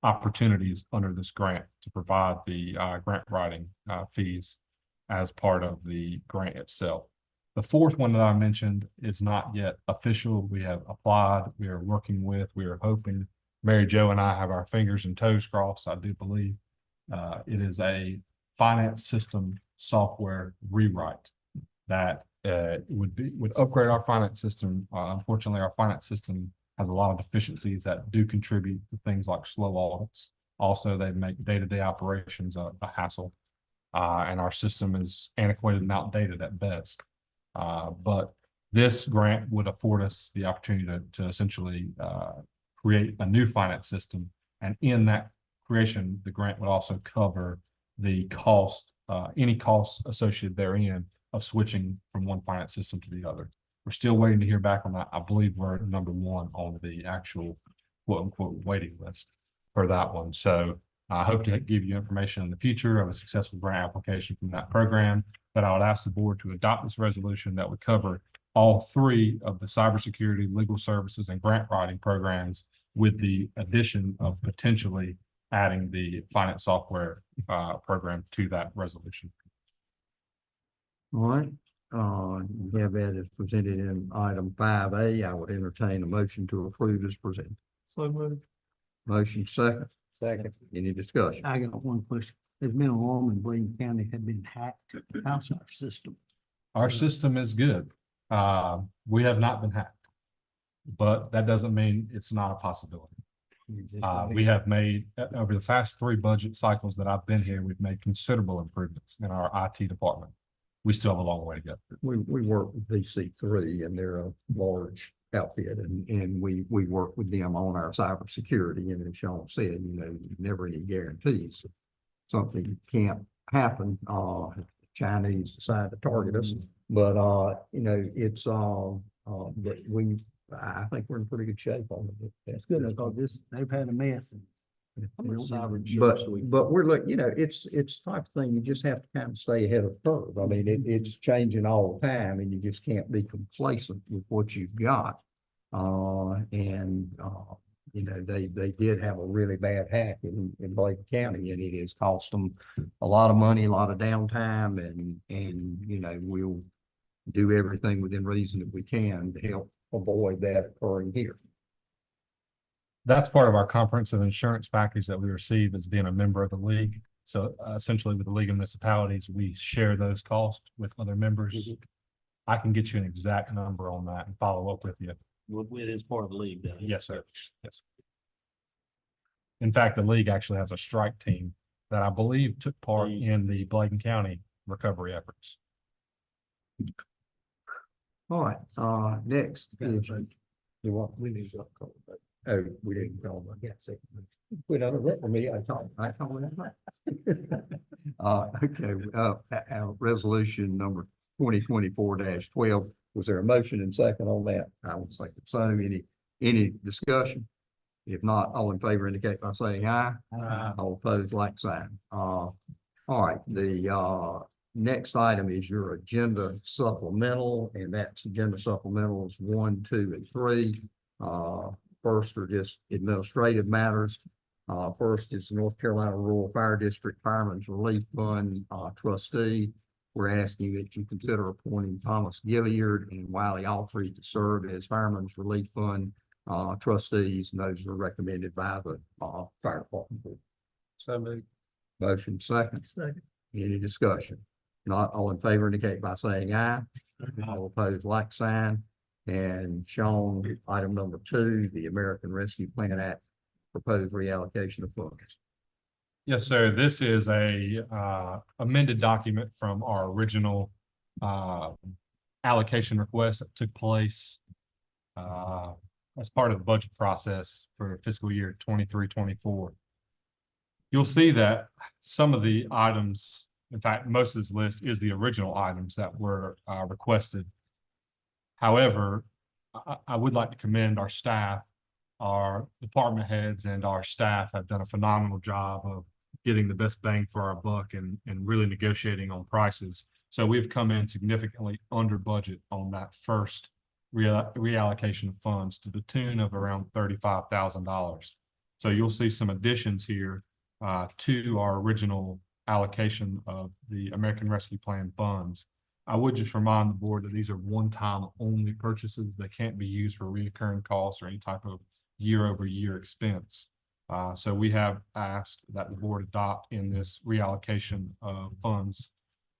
opportunities under this grant to provide the grant writing fees as part of the grant itself. The 4th one that I mentioned is not yet official. We have applied, we are working with, we are hoping. Mary Jo and I have our fingers and toes crossed, I do believe. It is a finance system software rewrite that would upgrade our finance system. Unfortunately, our finance system has a lot of deficiencies that do contribute to things like slow audits. Also, they make day-to-day operations a hassle. And our system is antiquated and outdated at best. But this grant would afford us the opportunity to essentially create a new finance system. And in that creation, the grant would also cover the cost, any costs associated therein of switching from one finance system to the other. We're still waiting to hear back on that. I believe we're number 1 on the actual quote unquote waiting list for that one. So I hope to give you information in the future of a successful grant application from that program. But I would ask the board to adopt this resolution that would cover all three of the cybersecurity, legal services, and grant writing programs, with the addition of potentially adding the finance software program to that resolution.
All right, we have that as presented in item 5A. I would entertain a motion to approve as presented.
So moved.
Motion second.
Second.
Any discussion?
I got one question. There's been a alarm in Blaine County had been hacked. How's our system?
Our system is good. We have not been hacked, but that doesn't mean it's not a possibility. We have made, over the past 3 budget cycles that I've been here, we've made considerable improvements in our IT department. We still have a long way to go.
We work with VC3 and they're a large outfit and we work with them on our cybersecurity. And as Sean said, never any guarantees. Something can't happen. Chinese decide to target us, but it's but I think we're in pretty good shape on it.
That's good, because they've had a mess.
But we're like, it's the type of thing, you just have to kind of stay ahead of the curve. I mean, it's changing all the time and you just can't be complacent with what you've got. They did have a really bad hack in Boc County, and it has cost them a lot of money, a lot of downtime, and we'll do everything within reason that we can to help avoid that occurring here.
That's part of our comprehensive insurance package that we receive as being a member of the league. So essentially with the League of Municipalities, we share those costs with other members. I can get you an exact number on that and follow up with you.
It is part of the league, though.
Yes, sir. Yes. In fact, the league actually has a strike team that I believe took part in the Bladen County recovery efforts.
All right, next. You want, we need to call it. Oh, we didn't call it. Yeah, second. We don't let me, I told that. Okay, resolution number 2024-12. Was there a motion and second on that? I would think so. Any discussion? If not, all in favor indicate by saying aye.
Aye.
All opposed, like sign. All right, the next item is your agenda supplemental, and that's agenda supplementals 1, 2, and 3. First are just administrative matters. First is the North Carolina Rural Fire District Fireman's Relief Fund trustee. We're asking that you consider appointing Thomas Gilliard and Wiley Altree to serve as Fireman's Relief Fund trustees, and those are recommended by the fire department board.
So moved.
Motion second.
Second.
Any discussion? Not all in favor indicate by saying aye. All opposed, like sign. And Sean, item number 2, the American Rescue Plan Act proposed reallocation of funds.
Yes, sir. This is a amended document from our original allocation request that took place as part of the budget process for fiscal year 23-24. You'll see that some of the items, in fact, most of this list is the original items that were requested. However, I would like to commend our staff. Our department heads and our staff have done a phenomenal job of getting the best bang for our buck and really negotiating on prices. So we've come in significantly under budget on that first reallocation of funds to the tune of around $35,000. So you'll see some additions here to our original allocation of the American Rescue Plan funds. I would just remind the board that these are one-time only purchases. They can't be used for recurring costs or any type of year-over-year expense. So we have asked that the board adopt in this reallocation of funds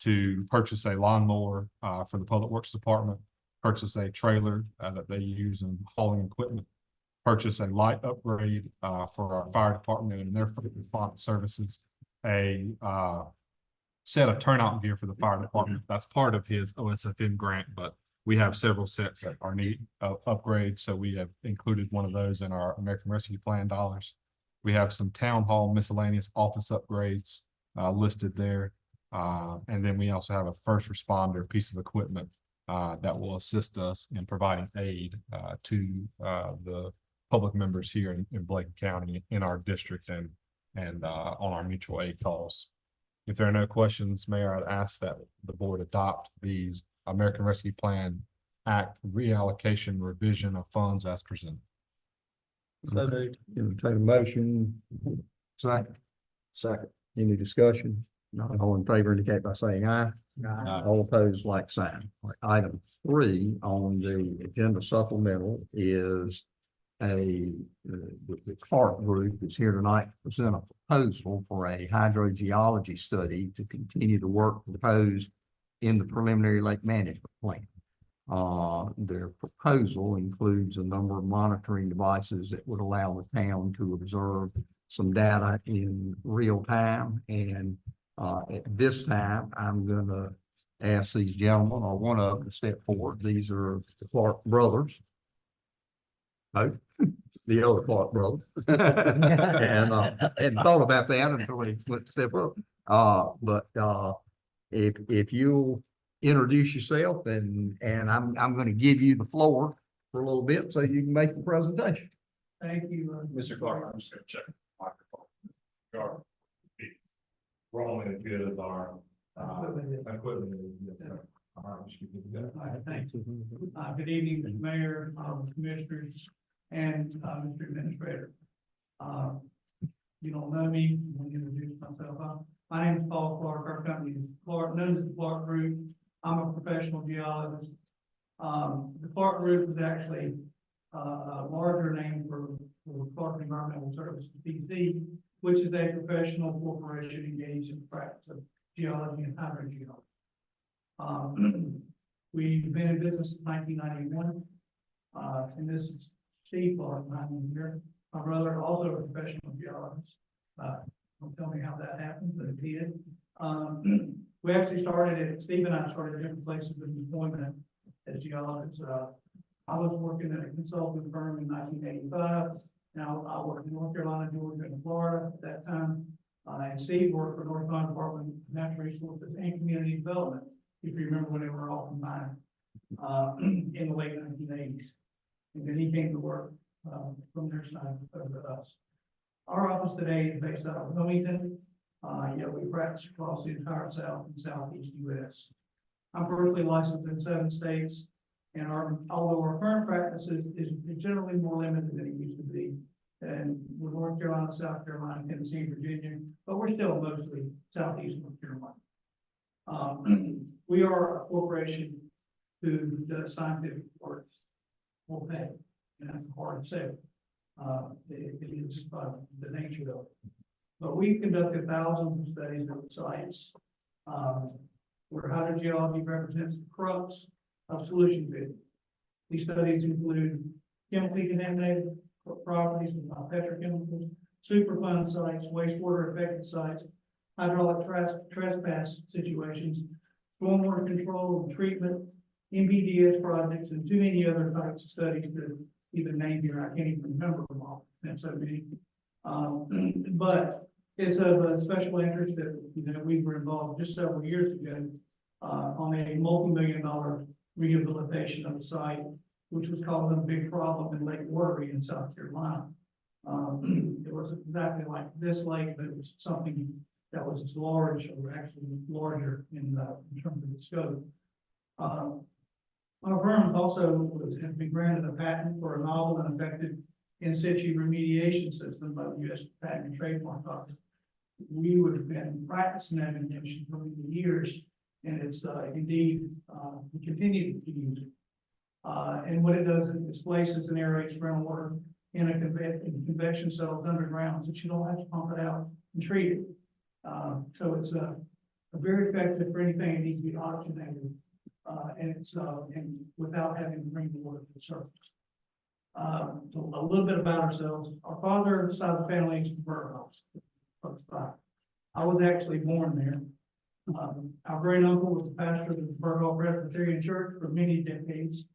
to purchase a lawnmower for the Public Works Department, purchase a trailer that they use in hauling equipment, purchase a light upgrade for our fire department and their first response services, a set of turnout gear for the fire department. That's part of his OSFM grant, but we have several sets that are need upgrades. So we have included one of those in our American Rescue Plan dollars. We have some town hall miscellaneous office upgrades listed there. And then we also have a first responder piece of equipment that will assist us in providing aid to the public members here in Bladen County in our district and and on our mutual aid calls. If there are no questions, Mayor, I'd ask that the board adopt these American Rescue Plan Act reallocation revision of funds as presented.
So moved.
Entertain a motion. Second. Second. Any discussion? Not all in favor indicate by saying aye. All opposed, like sign. All right, item 3 on the agenda supplemental is the Clark Group is here tonight to present a proposal for a hydrogeology study to continue the work proposed in the preliminary lake management plan. Their proposal includes a number of monitoring devices that would allow the town to observe some data in real time. And at this time, I'm gonna ask these gentlemen, or one of them, to step forward. These are the Clark brothers. No, the other Clark brothers. And hadn't thought about that until we went to step up. But if you'll introduce yourself, and I'm going to give you the floor for a little bit so you can make the presentation.
Thank you.
Mr. Clark, I'm just gonna check the microphone. We're only as good as our equipment.
All right, thank you. Good evening, Mr. Mayor, Commissioners, and Mr. Administrator. You don't know me, I'm going to introduce myself. My name is Paul Clark. Our company is Clark, known as the Clark Group. I'm a professional geologist. The Clark Group is actually a larger name for Clark Environmental Services, PC, which is a professional corporation engaged in the practice of geology and hydrogeology. We've been in business since 1991, and this is Steve Clark, behind here. My brother, also a professional geologist. Don't tell me how that happened, but it did. We actually Steve and I started at different places of employment as geologists. I was working at a consulting firm in 1985. Now I work in North Carolina, Georgia, and Florida at that time. And Steve worked for North Carolina Department of Natural Resources and Community Development, if you remember when they were all combined, in the late 1980s. And then he came to work from their side with us. Our office today is based out of Wilmington, yet we practice across the entire South and Southeast U.S. I'm personally licensed in 7 states, and although our current practice is generally more limited than it used to be, and we're North Carolina, South Carolina, Tennessee, Virginia, but we're still mostly Southeast North Carolina. We are a corporation who does scientific work for pay, and that's hard to say. It is the nature of it. But we've conducted thousands of studies at sites where hydrogeology represents the crux of solution bidding. These studies include chemically contaminated properties of petrochemicals, Superfund sites, wastewater affected sites, hydraulic trespass situations, stormwater control and treatment, MPDS projects, and too many other types of studies to even name here. I can't even remember them all. That's so many. But it's of a special interest that we were involved just several years ago on a multi-million-dollar rehabilitation of the site, which was causing a big problem in Lake Watery in South Carolina. It wasn't exactly like this lake, but it was something that was as large, or actually larger in terms of the scope. Our firm also has been granted a patent for a novel and effective in situ remediation system by the U.S. Patent and Trademark Office. We would have been practicing that invention for many years, and it's indeed we continue to use it. And what it does is it displaces and aerates groundwater in convection cells underground, so you don't have to pump it out and treat it. So it's a very effective for anything that needs to be oxygenated, and it's and without having to bring the water to the surface. So a little bit about ourselves. Our father side of the family is from Burgos. I was actually born there. Our great uncle was the pastor of the Burgos Presbyterian Church for many decades.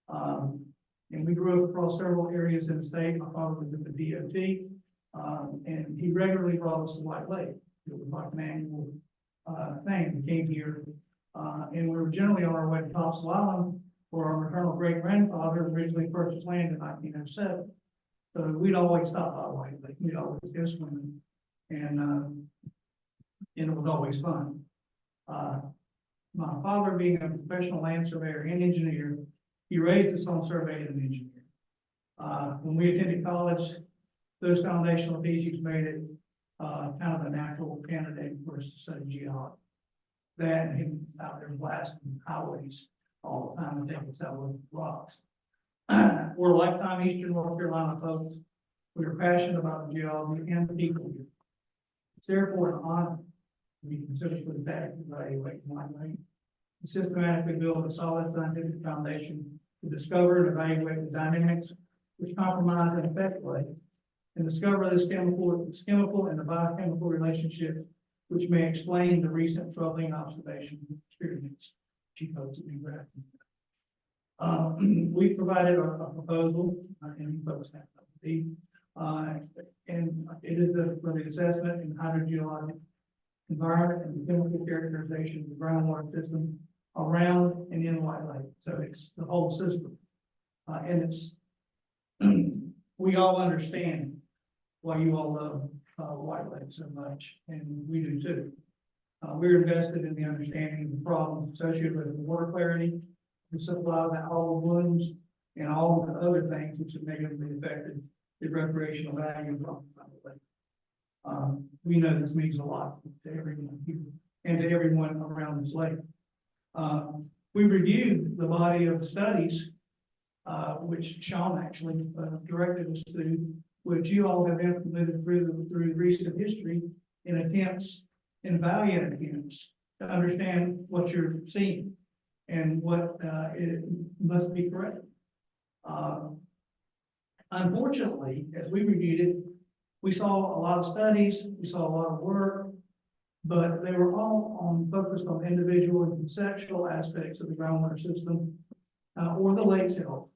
And we grew up across several areas in the state. My father was in the DOT, and he regularly brought us to White Lake. It was like an annual thing. We came here, and we were generally on our way to Thompson Island, where our maternal great-grandfather originally purchased land in 1907. So we'd always stop by White Lake. We'd always go swimming. and it was always fun. My father being a professional land surveyor and engineer, he raised us on surveying and engineering. When we attended college, those foundational teachings made it kind of a natural candidate for us to study geology. That and him out there blasting highways all the time and taking us out with rocks. We're lifetime Eastern North Carolina folks. We are passionate about the geology and the people here. It's therefore an honor to be considered for the tax evaluation line. Systematically build a solid scientific foundation to discover and evaluate the dynamics which compromise and affect lake, and discover this chemical and the biochemical relationship which may explain the recent troubling observation experience. She hopes to be drafted. We provided a proposal, and you folks have the, and it is for the assessment in hydrogeologic environment and the chemical characterization of the groundwater system around and in White Lake. So it's the whole system. And it's, we all understand why you all love White Lake so much, and we do too. We're invested in the understanding of the problems associated with the water clarity, the supply of the hollow wounds, and all of the other things which have negatively affected the recreational value of the lake. We know this means a lot to everyone here and to everyone around this lake. We reviewed the body of studies, which Sean actually directed us to, which you all have implemented through recent history in attempts, in valiant attempts to understand what you're seeing and what it must be corrected. Unfortunately, as we reviewed it, we saw a lot of studies, we saw a lot of work, but they were all focused on individual and conceptual aspects of the groundwater system or the lake's health,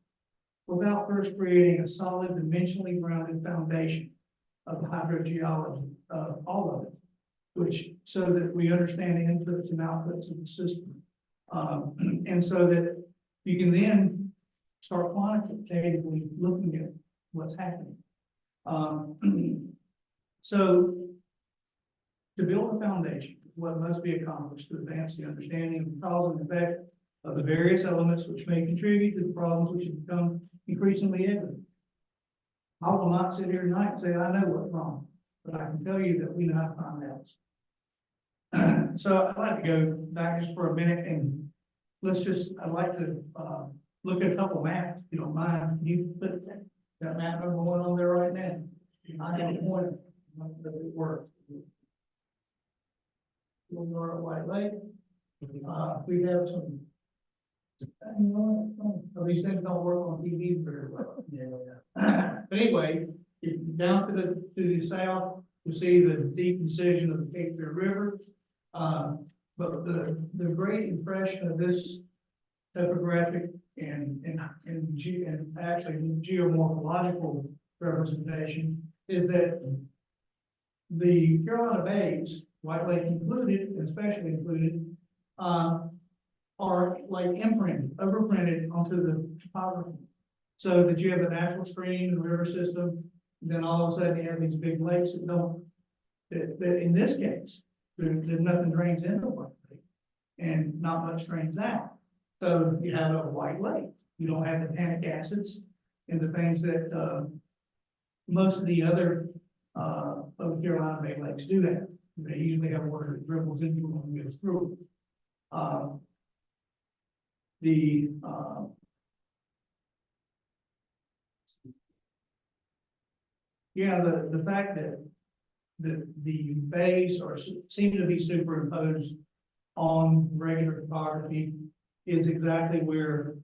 without first creating a solid, dimensionally grounded foundation of the hydrogeology of all of it, which so that we understand the inputs and outputs of the system. And so that you can then start quantitatively looking at what's happening. So to build a foundation, what must be accomplished to advance the understanding of the cause and effect of the various elements which may contribute to the problems which have become increasingly evident. I will not sit here tonight and say I know what's wrong, but I can tell you that we know how to find out. So I'd like to go back just for a minute and I'd like to look at a couple maps, if you don't mind. Can you put that map number one on there right now? I have one that it works. We are at White Lake. We have some. These things don't work on TV very well. Yeah. But anyway, down to the south, you see the deep incision of the Cape Fear River. But the great impression of this topographic and actually geomorphological representation is that the Carolina Bays, White Lake included, and especially included, are like imprinted, overprinted onto the topography. So that you have a natural stream and river system, and then all of a sudden you have these big lakes that don't, that in this case, there's nothing drains into White Lake and not much drains out. So you have a White Lake. You don't have the tannic acids and the things that most of the other of the Carolina Bay lakes do have. They usually have water that dribbles into them and goes through. The fact that the bays seem to be superimposed on regular topography is exactly where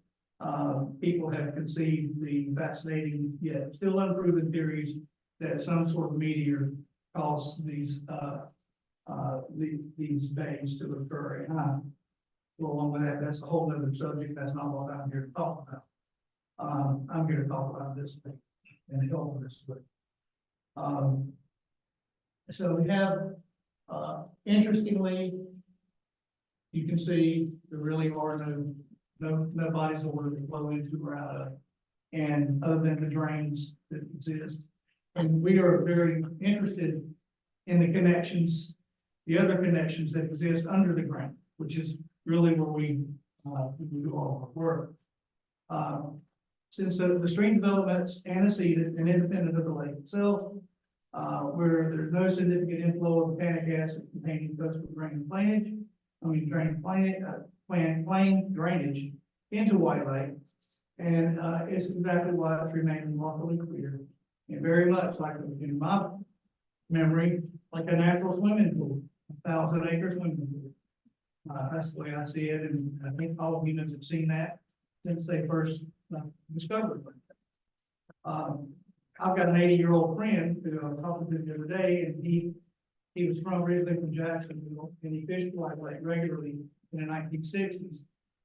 people have conceived the fascinating yet still unproven theories that some sort of meteor caused these bays to occur. And well, along with that, that's a whole other subject. That's not what I'm here to talk about. I'm here to talk about this thing and help with this. So we have, interestingly, you can see there really are no bodies of water to flow into or out of, and other than the drains that exist. And we are very interested in the connections, the other connections that exist under the ground, which is really where we do all our work. Since the stream development's antecedent and independent of the lake itself, where there's no significant inflow of volcanic acid containing coastal drain plain drainage into White Lake. And it's exactly why it's remained remarkably clear and very much like, in my memory, like a natural swimming pool, 1,000-acre swimming pool. That's the way I see it, and I think all of you have seen that since they first discovered it. I've got an 80-year-old friend who I was talking to the other day, and he was originally from Jacksonville, and he fished White Lake regularly in the 1960s.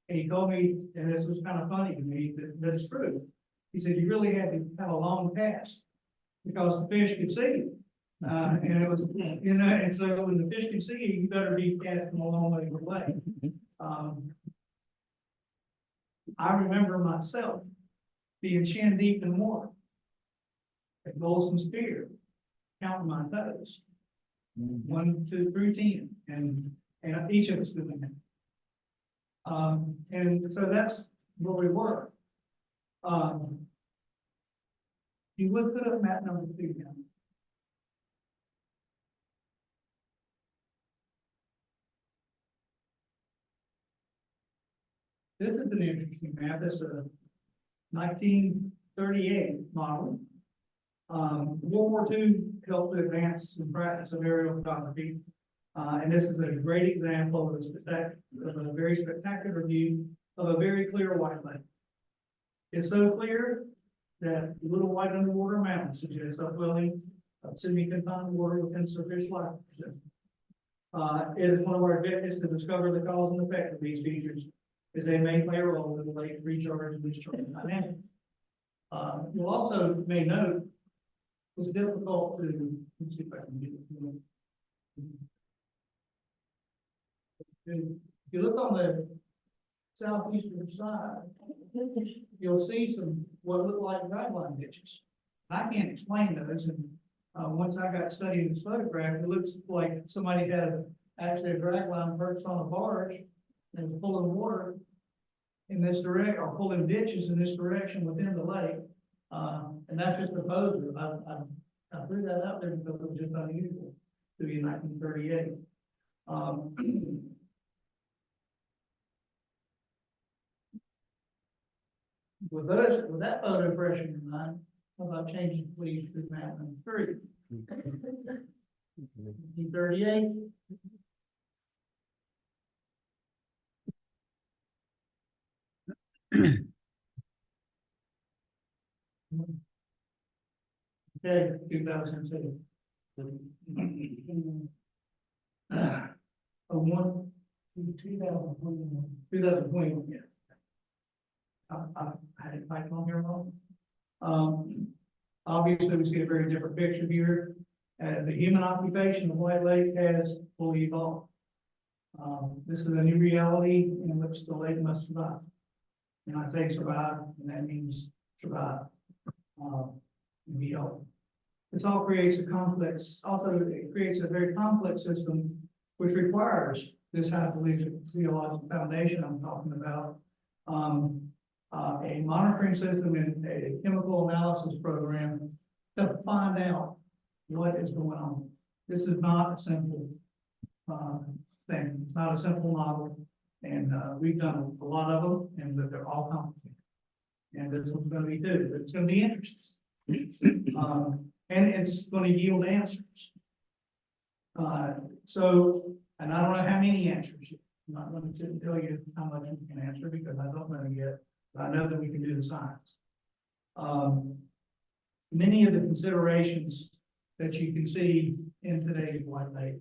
And he told me, and this was kind of funny to me, that it's true. He said, you really had to have a long cast because the fish could see you. And it was, and so when the fish can see you, you better be casting a long way away. I remember myself being chin deep in water at Goldston Spear, counting my toes, 1, 2, 3, 10, and each of us doing that. And so that's where we were. You would put up map number 2 down. This is an interesting map. This is a 1938 model. World War II helped to advance the practice of aerial photography. And this is a great example of a very spectacular view of a very clear White Lake. It's so clear that the little white underwater mountain suggests upwelling of semi-confined water within surface life. It is one of our objectives to discover the cause and effect of these features as they may play a role in the lake recharge and discharge dynamic. You'll also may note it's difficult to, let's see if I can get it. If you look on the southeastern side, you'll see some what look like dragline ditches. I can't explain those, and once I got studying this photograph, it looks like somebody had actually a dragline perched on a barge and was pulling water in this direction, or pulling ditches in this direction within the lake. And that's just a poser. I threw that out there because it was just unusual to be in 1938. With that photo fresh in your mind, how about changing please to map number 3? 1938. Okay, 2002. 2021, yes. I had it typed on here wrong. Obviously, we see a very different picture here. The human occupation of White Lake has fully evolved. This is a new reality in which the lake must survive. And I say survive, and that means survive. And be healthy. This all creates a complex, it creates a very complex system, which requires this hydrogeological foundation I'm talking about. A monitoring system and a chemical analysis program to find out what is going on. This is not a simple thing. It's not a simple model, and we've done a lot of them, and they're all complicated. And this one's going to be too, but it's going to be interesting, and it's going to yield answers. And I don't know how many answers. I'm not going to sit and tell you how much we can answer because I don't know yet. I know that we can do the science. Many of the considerations that you can see in today's White Lake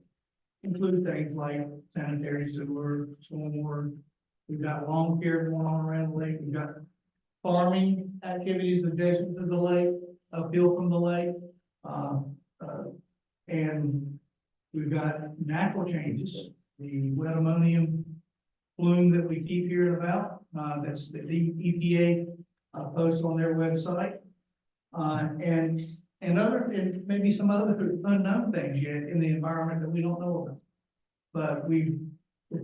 include things like sanitary sewer, stormwater. We've got lawn care going on around the lake. We've got farming activities adjacent to the lake, uphill from the lake. And we've got natural changes, the wet ammonium plume that we keep hearing about. That's the EPA posts on their website. And and maybe some other unknown things yet in the environment that we don't know about. But we're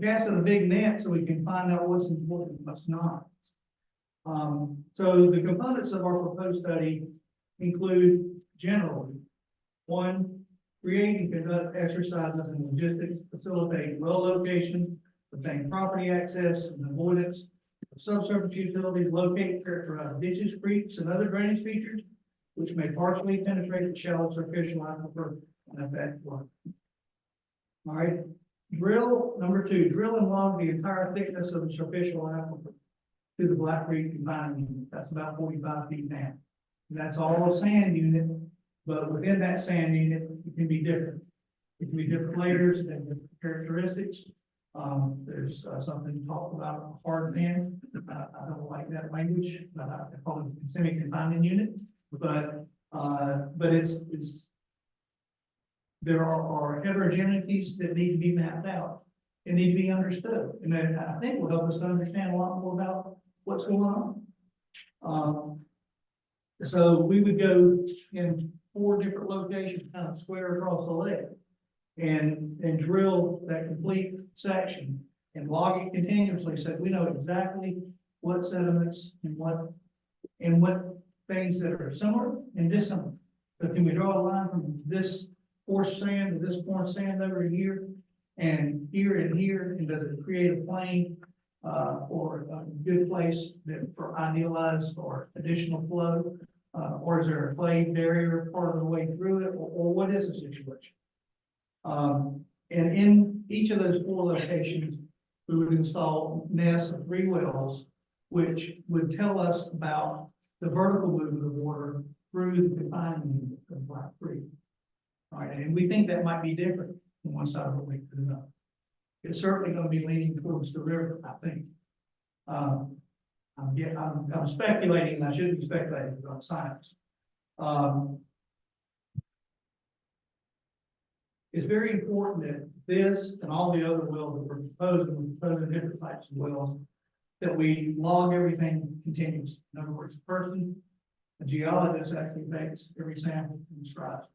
casting a big net so we can find out what's important and what's not. So the components of our proposed study include generally, one, create and conduct exercises and logistics, facilitate well location, obtain property access and avoidance of subsurface utilities, locate, characterize ditches, creeks, and other drainage features which may partially penetrate the shallow superficial aquifer and affect water. All right, number two, drill and log the entire thickness of the superficial aquifer to the Black Creek confinement unit. That's about 45 feet now. And that's all a sand unit, but within that sand unit, it can be different. It can be different layers and different characteristics. There's something talked about hard sand. I don't like that language, but I call it the semi-confinement unit. But it's there are heterogeneities that need to be mapped out and need to be understood, and then I think will help us to understand a lot more about what's going on. So we would go in 4 different locations, kind of square across the lake, and drill that complete section and log it continuously, so we know exactly what sediments and what things that are similar and dissimilar. So can we draw a line from this coarse sand to this coarse sand over here and here, and does it create a plane or a good place that for idealized or additional flow? Or is there a clay barrier part of the way through it, or what is the situation? And in each of those 4 locations, we would install nests of 3 wells, which would tell us about the vertical movement of water through the confinement unit of Black Creek. All right, and we think that might be different from one side of the lake to another. It's certainly going to be leaning towards the river, I think. I'm speculating, and I shouldn't be speculating about science. It's very important that this and all the other wells that we're proposing different types of wells, that we log everything continuously. In other words, a geologist actually takes every sample and describes it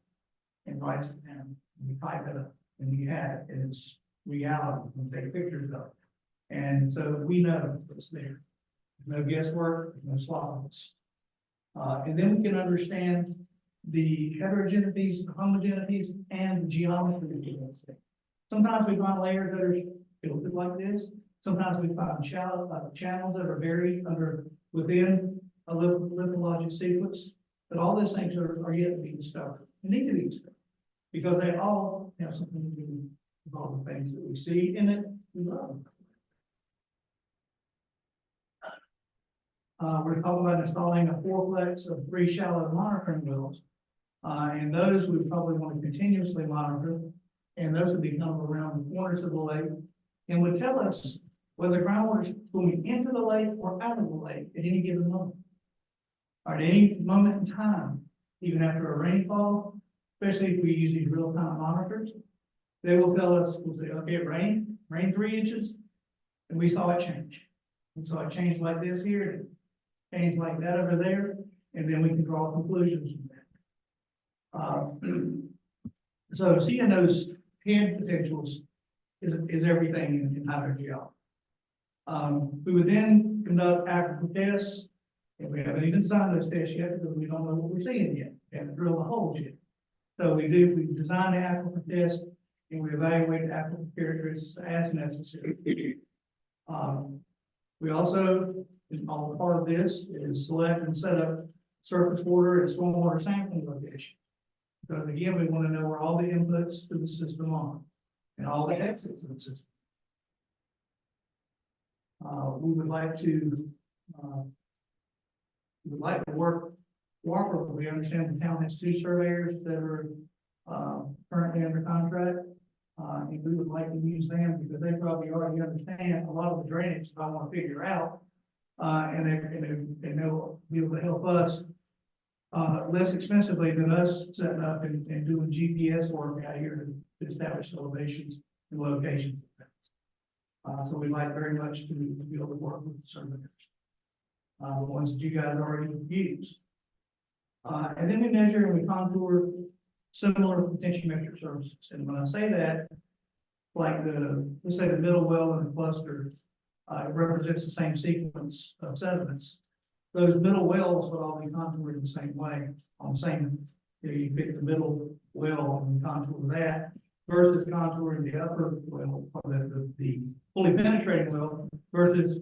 and writes it down. And we type it up and we have it, and it's reality. We take pictures of it. And so we know it's there. There's no guesswork, there's no sloppiness. And then we can understand the heterogeneities, the homogeneities, and the geometry of the thing. Sometimes we find layers that are filtered like this. Sometimes we find shallow channels that are buried within a lithologic sequence. But all those things are yet to be discovered. They need to be discovered because they all have something to do with all the things that we see in it. We love. We're talking about installing a 4-plex of 3 shallow monitoring wells. And those we probably want to continuously monitor. And those would become around the corners of the lake and would tell us whether groundwater is going into the lake or out of the lake at any given moment. Or at any moment in time, even after a rainfall, especially if we use these real-time monitors, they will tell us, we'll say, okay, it rained 3 inches, and we saw it change. We saw it change like this here, change like that over there, and then we can draw conclusions from that. So seeing those head potentials is everything in hydrogeology. We would then conduct aquifer tests, and we haven't even designed those tests yet because we don't know what we're seeing yet. We haven't drilled the holes yet. So we design the aquifer test, and we evaluate the aquifer characteristics as necessary. We also, all part of this is select and set up surface water and stormwater sampling location. Because again, we want to know where all the inputs to the system are and all the exits of the system. We would like to work cooperatively. We understand the town has 2 surveyors that are currently under contract. And we would like to use them because they probably already understand a lot of the drainage that I want to figure out. And they'll be able to help us less expensively than us setting up and doing GPS work out here to establish elevations and locations. So we'd like very much to be able to work with the surveyors, the ones that you guys already use. And then we measure and we contour similar potential metric services. And when I say that, like let's say the middle well and the cluster, it represents the same sequence of sediments. Those middle wells will all be contoured the same way, on the same, you pick the middle well and contour that versus contouring the upper well, or the fully penetrating well versus,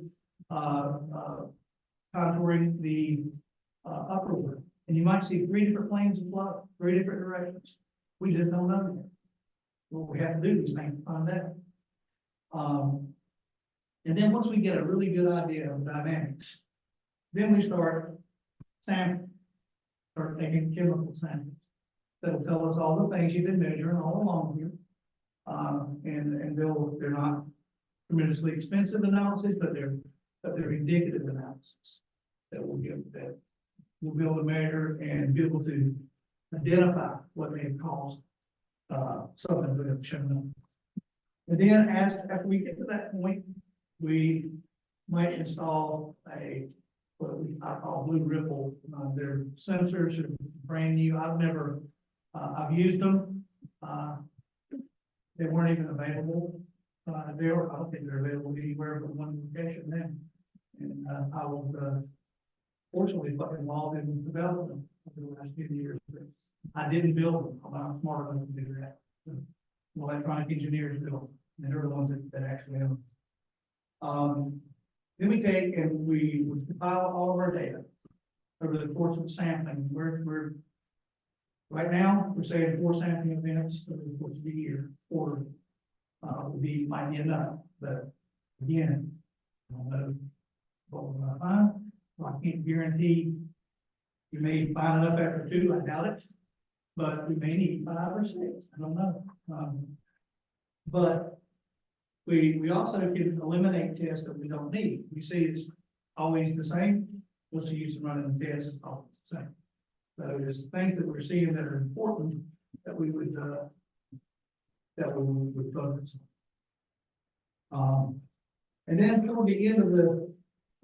contouring the, upper well. And you might see 3 different planes of flow, 3 different directions. We just don't know yet. Well, we have to do these things to find out. And then once we get a really good idea of dynamics, then we start sampling, start taking chemical samples. That'll tell us all the things you've been measuring all along here. And they're not tremendously expensive analysis, but they're indicative analysis that will give that we'll be able to measure and be able to identify what may have caused something that have shown up. And then after we get to that point, we might install what I call blue ripple. Their sensors are brand new. I've used them. They weren't even available. I don't think they're available anywhere but one location now. And I was fortunately involved in developing them over the last few years. But I didn't build them. I'm smart enough to do that. The electronic engineers built them, and they're the ones that actually have them. Then we take and we compile all of our data over the course of sampling. We're right now we're saying 4 sampling events over the course of the year, or might be enough. But again, I don't know what we're going to find. So I can't guarantee you may find enough after 2. I doubt it, but we may need 5 or 6. I don't know. But we also can eliminate tests that we don't need. We see it's always the same. We'll just use them running the tests all the same. So there's things that we're seeing that are important that we would focus on. And then toward the end of the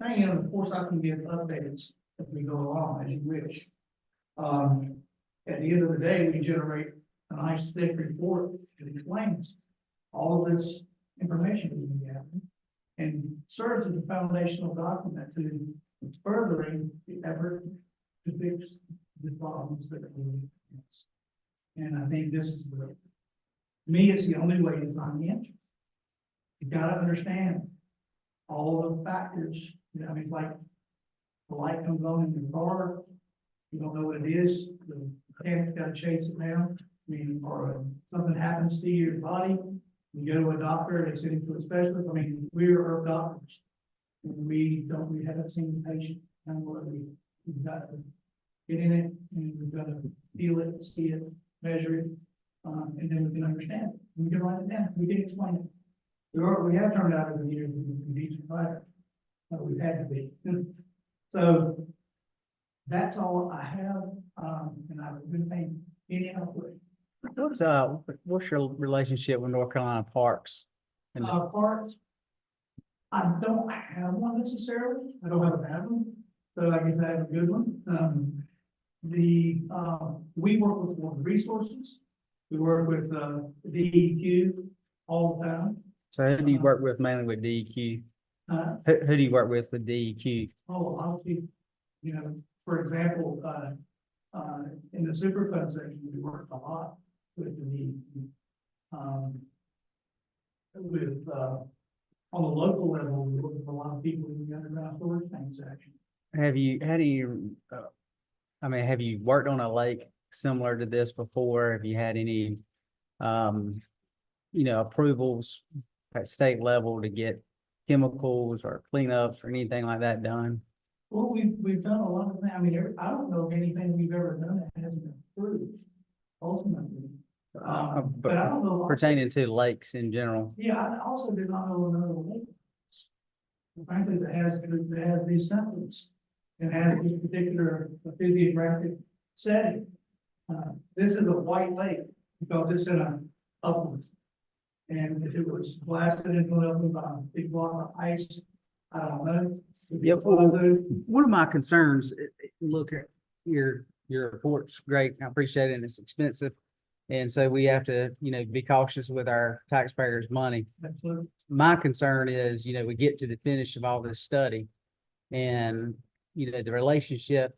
thing, and of course I can give updates as we go along as you wish. At the end of the day, we generate a nice thick report that explains all of this information we have and serves as a foundational document to furthering the effort to fix the problems that we face. And I think this is to me, it's the only way to find the answer. You gotta understand all of the factors. I mean, like the light comes on in your car, you don't know what it is, the mechanic's gotta chase it down. I mean, or something happens to your body, you go to a doctor, they send you to a specialist. I mean, we're doctors. And we haven't seen the patient. And we've got to get in it, and we've got to feel it, see it, measure it, and then we can understand it. We can write it down. We can explain it. We have turned out over the years to be decent writers. We've had to be. So that's all I have, and I've been paying any output.
What's your relationship with North Carolina Parks? And
Parks, I don't have one necessarily. I don't have a bad one, so I guess I have a good one. We work with water resources. We work with DEQ all the time.
so who do you work with mainly with DEQ? Who do you work with DEQ?
Oh, obviously, for example, in the Superfund section, we work a lot with the on the local level, we work with a lot of people in the underground storage tank section.
Have you worked on a lake similar to this before? Have you had any, approvals at state level to get chemicals or cleanups or anything like that done?
Well, we've done a lot of things. I mean, I don't know of anything we've ever done that hasn't been approved ultimately. But I don't know.
Pertaining to lakes in general.
Yeah, I also did not know another lake. Frankly, that has these symptoms and has this particular physiographic setting. This is a white lake because it's in a upland. And if it was blasted into an upland by a big block of ice, I don't know.
Yep. One of my concerns, look at your your report's great. I appreciate it, and it's expensive. And so we have to, be cautious with our taxpayers' money.
Absolutely.
My concern is, we get to the finish of all this study. And, the relationship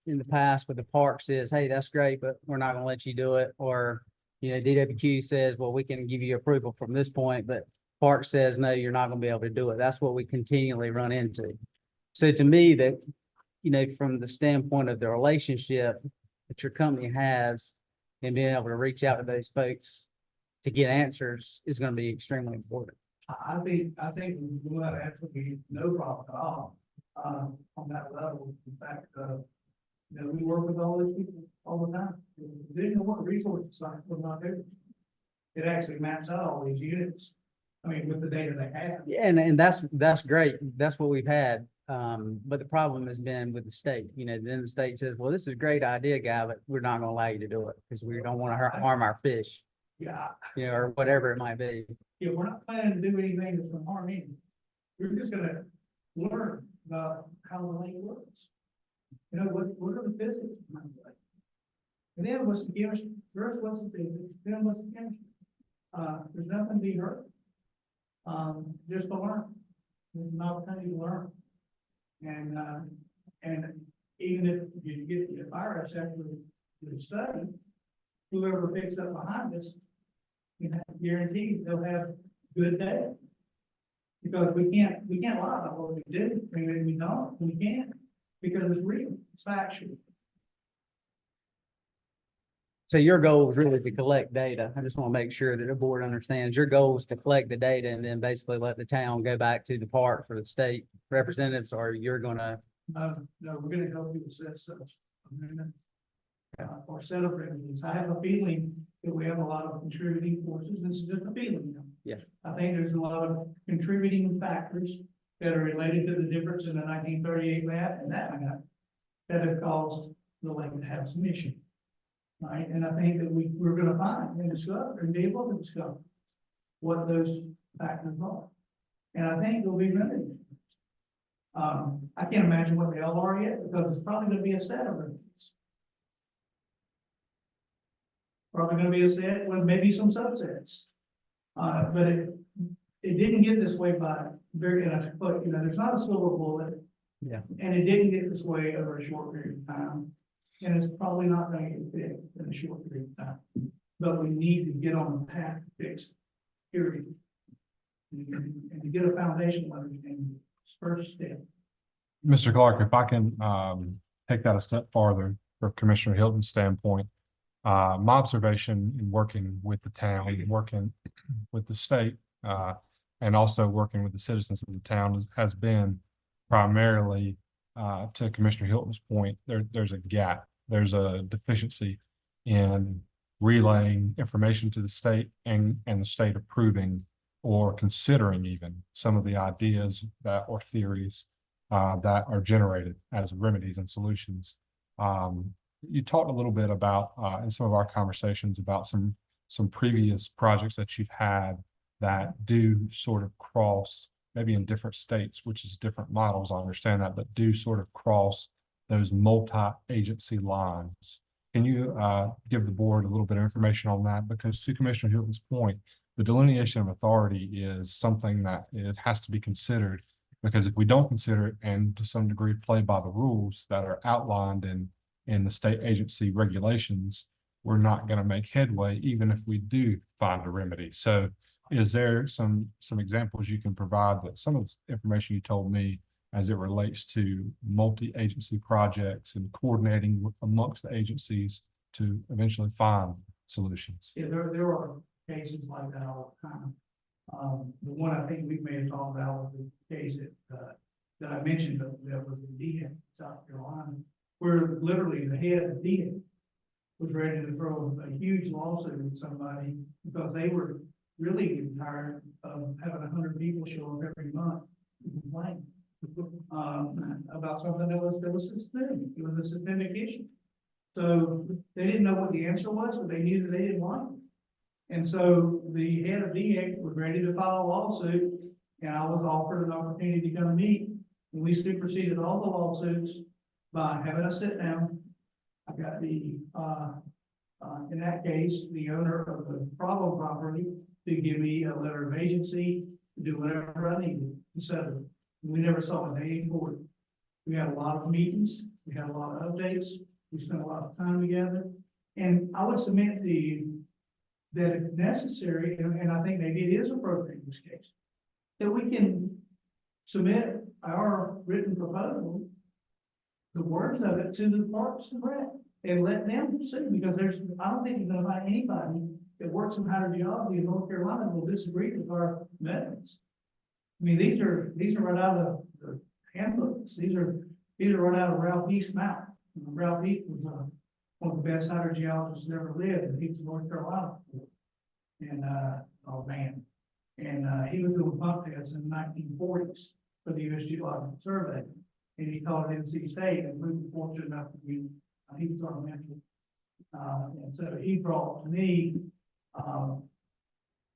in the past with the park says, hey, that's great, but we're not gonna let you do it. Or, DWQ says, well, we can give you approval from this point, but park says, no, you're not gonna be able to do it. That's what we continually run into. So to me, that, from the standpoint of the relationship that your company has and being able to reach out to those folks to get answers is gonna be extremely important.
I think we will have absolutely no problem at all, on that level. In fact, we work with all those people all the time. They didn't know what the resources are, we're not there. It actually maps out all these units, I mean, with the data they have.
Yeah, and that's great. That's what we've had. But the problem has been with the state, then the state says, well, this is a great idea, guy, but we're not gonna allow you to do it because we don't want to harm our fish,
Yeah,
or whatever it might be.
yeah, we're not planning to do anything that's gonna harm anyone. We're just gonna learn about how the lake works. What are the physics behind the lake? And then what's the chemistry? First, what's the physics? Then what's the chemistry? There's nothing to be hurt. Just to learn. There's an opportunity to learn. And even if you get the virus after the study, whoever picks up behind us, guaranteed they'll have good data. Because we can't lie about what we do. I mean, we don't, we can't, because it's real, it's factual.
So your goal is really to collect data. I just want to make sure that the board understands your goal is to collect the data and then basically let the town go back to the park for the state representatives, or you're gonna.
No, we're gonna help you assess such. Or set of remedies. I have a feeling that we have a lot of contributing forces. This is just a feeling.
Yes.
I think there's a lot of contributing factors that are related to the difference in the 1938 map and that map that have caused the lake to have some issue. Right, and I think that we're gonna find and discover and be able to discover what those factors are. And I think there'll be remedies. I can't imagine what they all are yet, because it's probably gonna be a set of remedies. Probably gonna be a set with maybe some subsets. But it didn't get this way by but there's not a silver bullet.
Yeah.
And it didn't get this way over a short period of time. And it's probably not gonna get fixed in a short period of time. But we need to get on the path to fix it, period. And to get a foundation understanding, first step.
Mr. Clark, if I can take that a step farther from Commissioner Hilton's standpoint, my observation in working with the town, working with the state, and also working with the citizens of the town has been primarily, to Commissioner Hilton's point, there's a gap, there's a deficiency in relaying information to the state and the state approving or considering even some of the ideas that or theories that are generated as remedies and solutions. You talked a little bit about in some of our conversations about some previous projects that you've had that do sort of cross, maybe in different states, which is different models, I understand that, but do sort of cross those multi-agency lines. Can you give the board a little bit of information on that? Because to Commissioner Hilton's point, the delineation of authority is something that it has to be considered, because if we don't consider it and to some degree play by the rules that are outlined in the state agency regulations, we're not going to make headway, even if we do find a remedy. So is there some examples you can provide that some of the information you told me as it relates to multi-agency projects and coordinating amongst the agencies to eventually find solutions?
Yeah, there are cases like that all the time. The one I think we may have talked about was the case that I mentioned that was in DHEC, South Carolina, where literally the head of DHEC was ready to throw a huge lawsuit at somebody because they were really tired of having 100 people show up every month to complain about something that was systemic. It was a systemic issue. So they didn't know what the answer was, but they knew that they didn't like it. And so the head of DHEC was ready to file a lawsuit, and I was offered an opportunity to come meet, and we superseded all the lawsuits by having a sit down. I got in that case, the owner of the problem property to give me a letter of agency to do whatever I needed to settle it. We never saw a day in court. We had a lot of meetings, we had a lot of updates, we spent a lot of time together. And I would submit to you that if necessary, and I think maybe it is appropriate in this case, that we can submit our written proposal, the words of it, to the Parks and Rec, and let them see, because I don't think you're gonna find anybody that works in hydrogeology in North Carolina will disagree with our methods. I mean, these are right out of the handbooks. These are right out of Ralph East's mouth. Ralph East was one of the best hydrogeologists that ever lived, and he was in North Carolina. And, oh man, and, he was doing pump tests in the 1940s for the U.S. Geological Survey. And he taught at NC State, and we were fortunate enough to be, he was our mentor. And so he brought to me,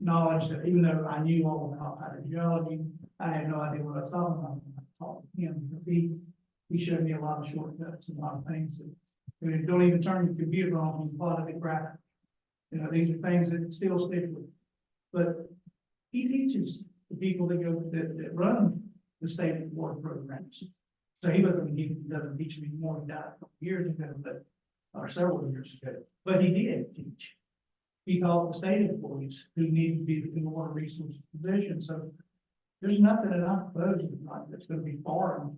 knowledge that even though I knew all about hydrogeology, I had no idea what I was talking about when I talked to him. He showed me a lot of shortcuts and a lot of things that, I mean, don't even turn your computer on, you plot it graphic. You know, these are things that still stick with. But he teaches the people that run the state board programs. So he doesn't teach me more than that a couple years ago, or several years ago, but he did teach. He taught the state employees who need to be in the water resource position. So there's nothing that I'm proposing that's going to be foreign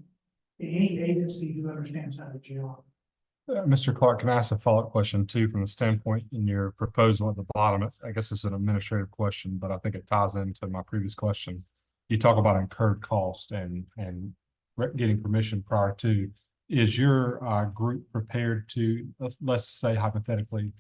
to any agency who understands hydrogeology.
Mr. Clark, can I ask a follow-up question too, from the standpoint in your proposal at the bottom? I guess it's an administrative question, but I think it ties into my previous question. You talk about incurred cost and getting permission prior to. Is your group prepared to, let's say hypothetically,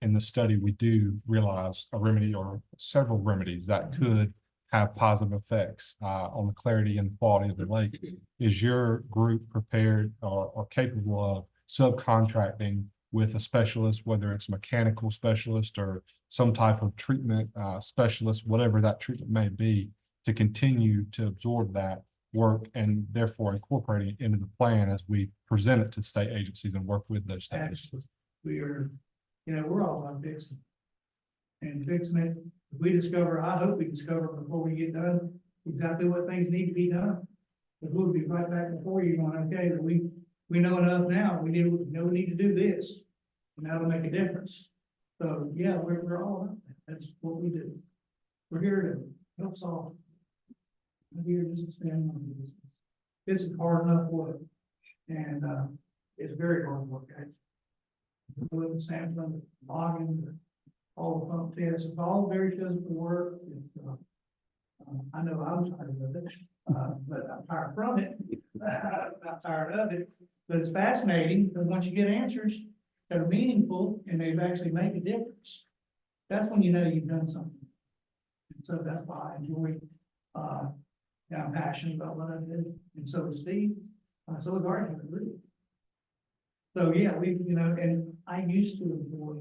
in the study, we do realize a remedy or several remedies that could have positive effects on the clarity and quality of the lake. Is your group prepared or capable of subcontracting with a specialist, whether it's a mechanical specialist or some type of treatment specialist, whatever that treatment may be, to continue to absorb that work and therefore incorporating it into the plan as we present it to state agencies and work with those state agencies?
We are, we're all about fixing. And fixing it, if we discover, I hope we discover before we get done, exactly what things need to be done. But we'll be right back before you going, okay, that we know enough now, we need to do this, and that'll make a difference. So, yeah, we're all about that. That's what we do. We're here to help solve. We're here just to stand on this. This is hard enough work, and it's very hard work, actually. With the sampling, the logging, all the pump tests, it's all very physical work. I know I'm tired of it, but I'm tired from it. I'm not tired of it, but it's fascinating because once you get answers that are meaningful and they actually make a difference, that's when you know you've done something. And so that's why I enjoy, I'm passionate about what I do, and so is Steve, so is Art. So yeah, and I used to employ,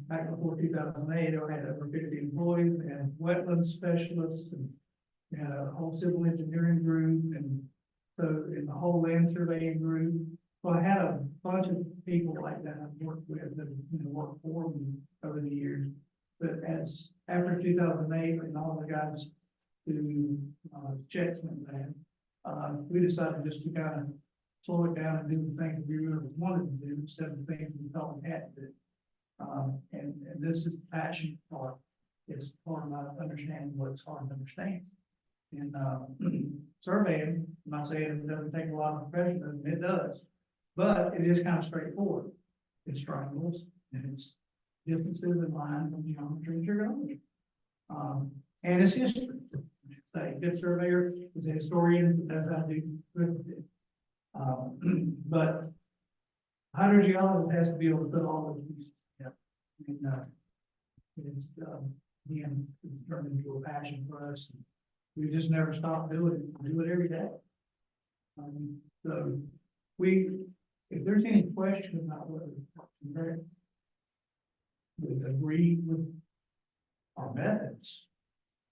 back before 2008, I had over 50 employees, we had wetland specialists, and we had a whole civil engineering group, and so in the whole land surveying group. So I had a bunch of people like that I've worked with that worked for me over the years. But after 2008, and all the guys who checks went bad, we decided just to kind of slow it down and do the things we really wanted to do instead of the things we thought we had to do. And this is the passion part. It's part about understanding what it's hard to understand. And surveying, I'm not saying it doesn't take a lot of professionalism, it does, but it is kind of straightforward. It's triangles and it's differences in lines and geometry and trigonometry. And it's history. A good surveyor is a historian, that's how to do arithmetic. But hydrogeologist has to be able to put all those pieces together. And it's again, it's turned into a passion for us. We just never stop doing it. We do it every day. So if there's any question about whether we agree with our methods,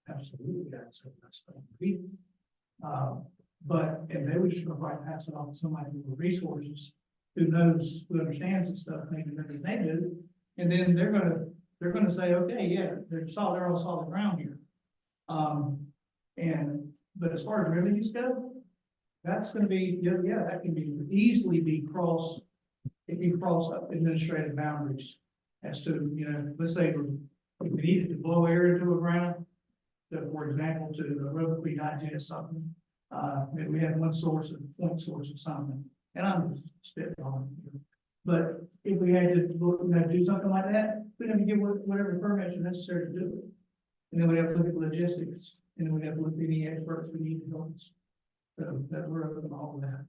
absolutely, that's and they were just going to pass it off to somebody with resources who knows, who understands the stuff, maybe better than they do. And then they're gonna say, okay, yeah, they're on solid ground here. But as far as revenues go, that's gonna be, yeah, that can be easily be crossed. It can cross up administrative boundaries as to, let's say we needed to blow air into a ground. So for example, to aerobically digest something, maybe we had one point source of something, and I'm just spitballing here. But if we had to do something like that, we'd have to give whatever permits are necessary to do it. And then we'd have to look at logistics, and then we'd have to look at any experts we need to help us. So that we're open to all of that.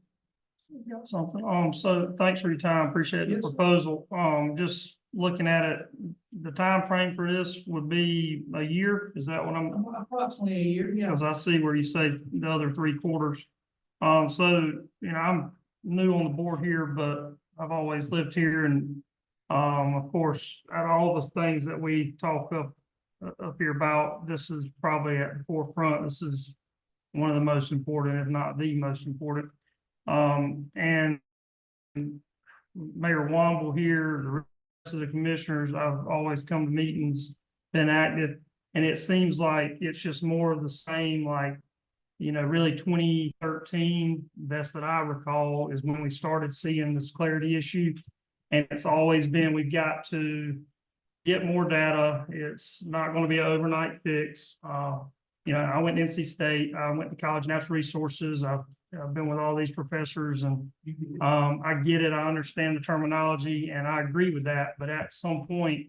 Got something. So thanks for your time. Appreciate the
Yes.
proposal. Just looking at it, the time frame for this would be a year. Is that what I'm,
Approximately a year, yeah.
because I see where you say the other 3/4. So, I'm new on the board here, but I've always lived here and, of course, out of all the things that we talk up here about, this is probably at the forefront. This is one of the most important, if not the most important. And Mayor Womble here, the rest of the commissioners, I've always come to meetings, been active, and it seems like it's just more of the same, like, really 2013, best that I recall, is when we started seeing this clarity issue. And it's always been, we've got to get more data. It's not going to be an overnight fix. I went to NC State, I went to College of Natural Resources. I've been with all these professors and I get it. I understand the terminology and I agree with that. But at some point,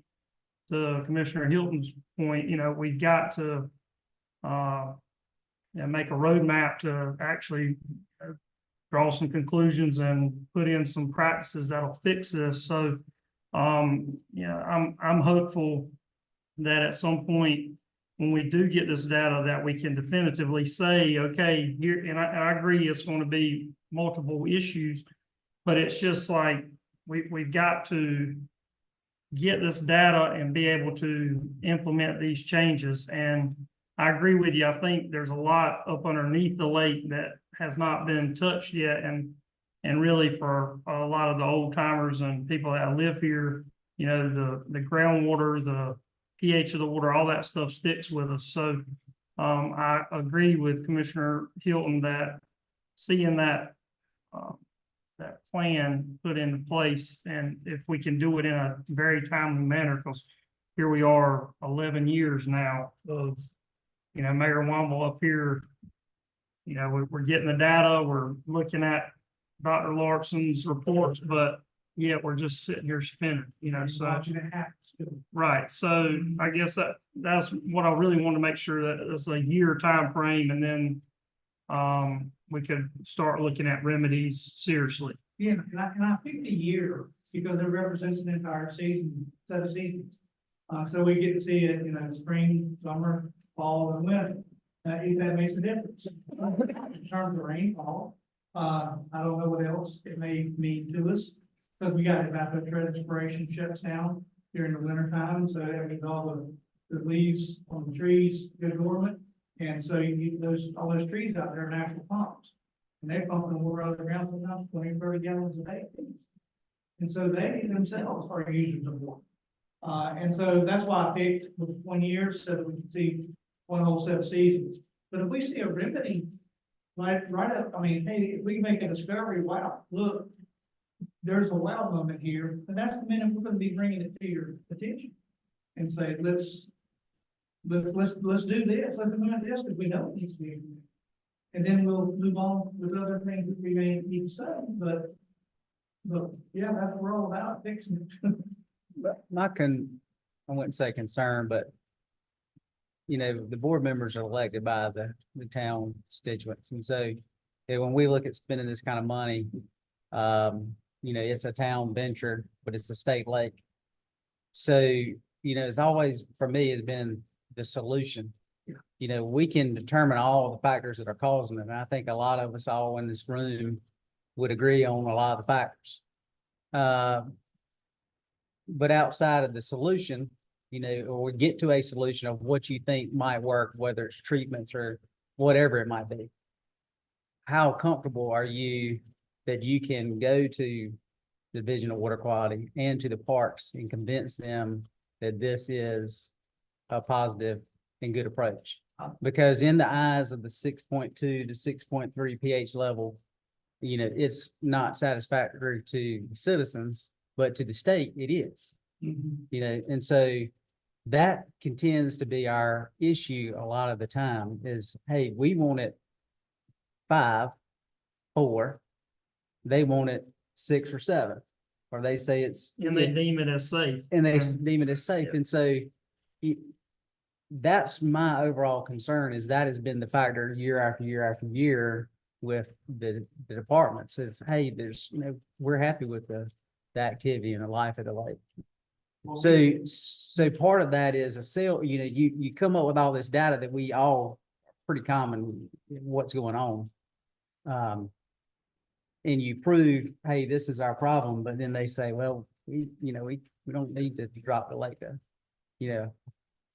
to Commissioner Hilton's point, we've got to make a roadmap to actually draw some conclusions and put in some practices that'll fix this. So, I'm hopeful that at some point, when we do get this data, that we can definitively say, okay, here, and I agree it's going to be multiple issues, but it's just like we've got to get this data and be able to implement these changes. And I agree with you. I think there's a lot up underneath the lake that has not been touched yet. And really for a lot of the old timers and people that live here, the groundwater, the pH of the water, all that stuff sticks with us. So I agree with Commissioner Hilton that seeing that plan put into place, and if we can do it in a very timely manner, because here we are 11 years now of, Mayor Womble up here, we're getting the data, we're looking at Dr. Larson's reports, but yet we're just sitting here spinning, so.
Watching it happen still.
Right, so I guess that's what I really want to make sure that it's a year time frame, and then we could start looking at remedies seriously.
Yeah, and I picked a year because it represents an entire season, set of seasons. So we get to see it, spring, summer, fall, and winter. If that makes a difference. In terms of rainfall, I don't know what else it may mean to us. Because we got evaporative transpiration shuts down during the winter time, so that means all the leaves on the trees go dormant. And so you need all those trees out there are natural pumps. And they're pumping water out of the ground sometimes 20 or 30 gallons a day. And so they themselves are users of water. And so that's why I picked 1 year so that we can see one whole set of seasons. But if we see a remedy, right up, hey, if we make a discovery, wow, look, there's a wow moment here, and that's the minute we're going to be bringing it to your attention and say, let's do this, let's implement this because we know it needs to be implemented. And then we'll move on with other things that we may need to say, but yeah, that's what we're all about, fixing it.
But I wouldn't say concern, but the board members are elected by the town constituents. And so when we look at spending this kind of money, it's a town venture, but it's a state lake. So, it's always, for me, has been the solution. We can determine all the factors that are causing it. And I think a lot of us all in this room would agree on a lot of the factors. But outside of the solution, or we get to a solution of what you think might work, whether it's treatments or whatever it might be. How comfortable are you that you can go to Division of Water Quality and to the parks and convince them that this is a positive and good approach. Because in the eyes of the 6.2 to 6.3 pH level, you know, it's not satisfactory to the citizens, but to the state, it is. You know, and so that continues to be our issue a lot of the time is, hey, we want it 5, 4, they want it 6 or 7, or they say it's.
And they deem it as safe.
And they deem it as safe,
Yeah.
and so that's my overall concern, is that has been the factor year after year after year with the departments, is, hey, there's, you know, we're happy with the activity and the life of the lake. So part of that is you know, you come up with all this data that we all pretty common what's going on. And you prove, hey, this is our problem, but then they say, well, we don't need to drop the lake,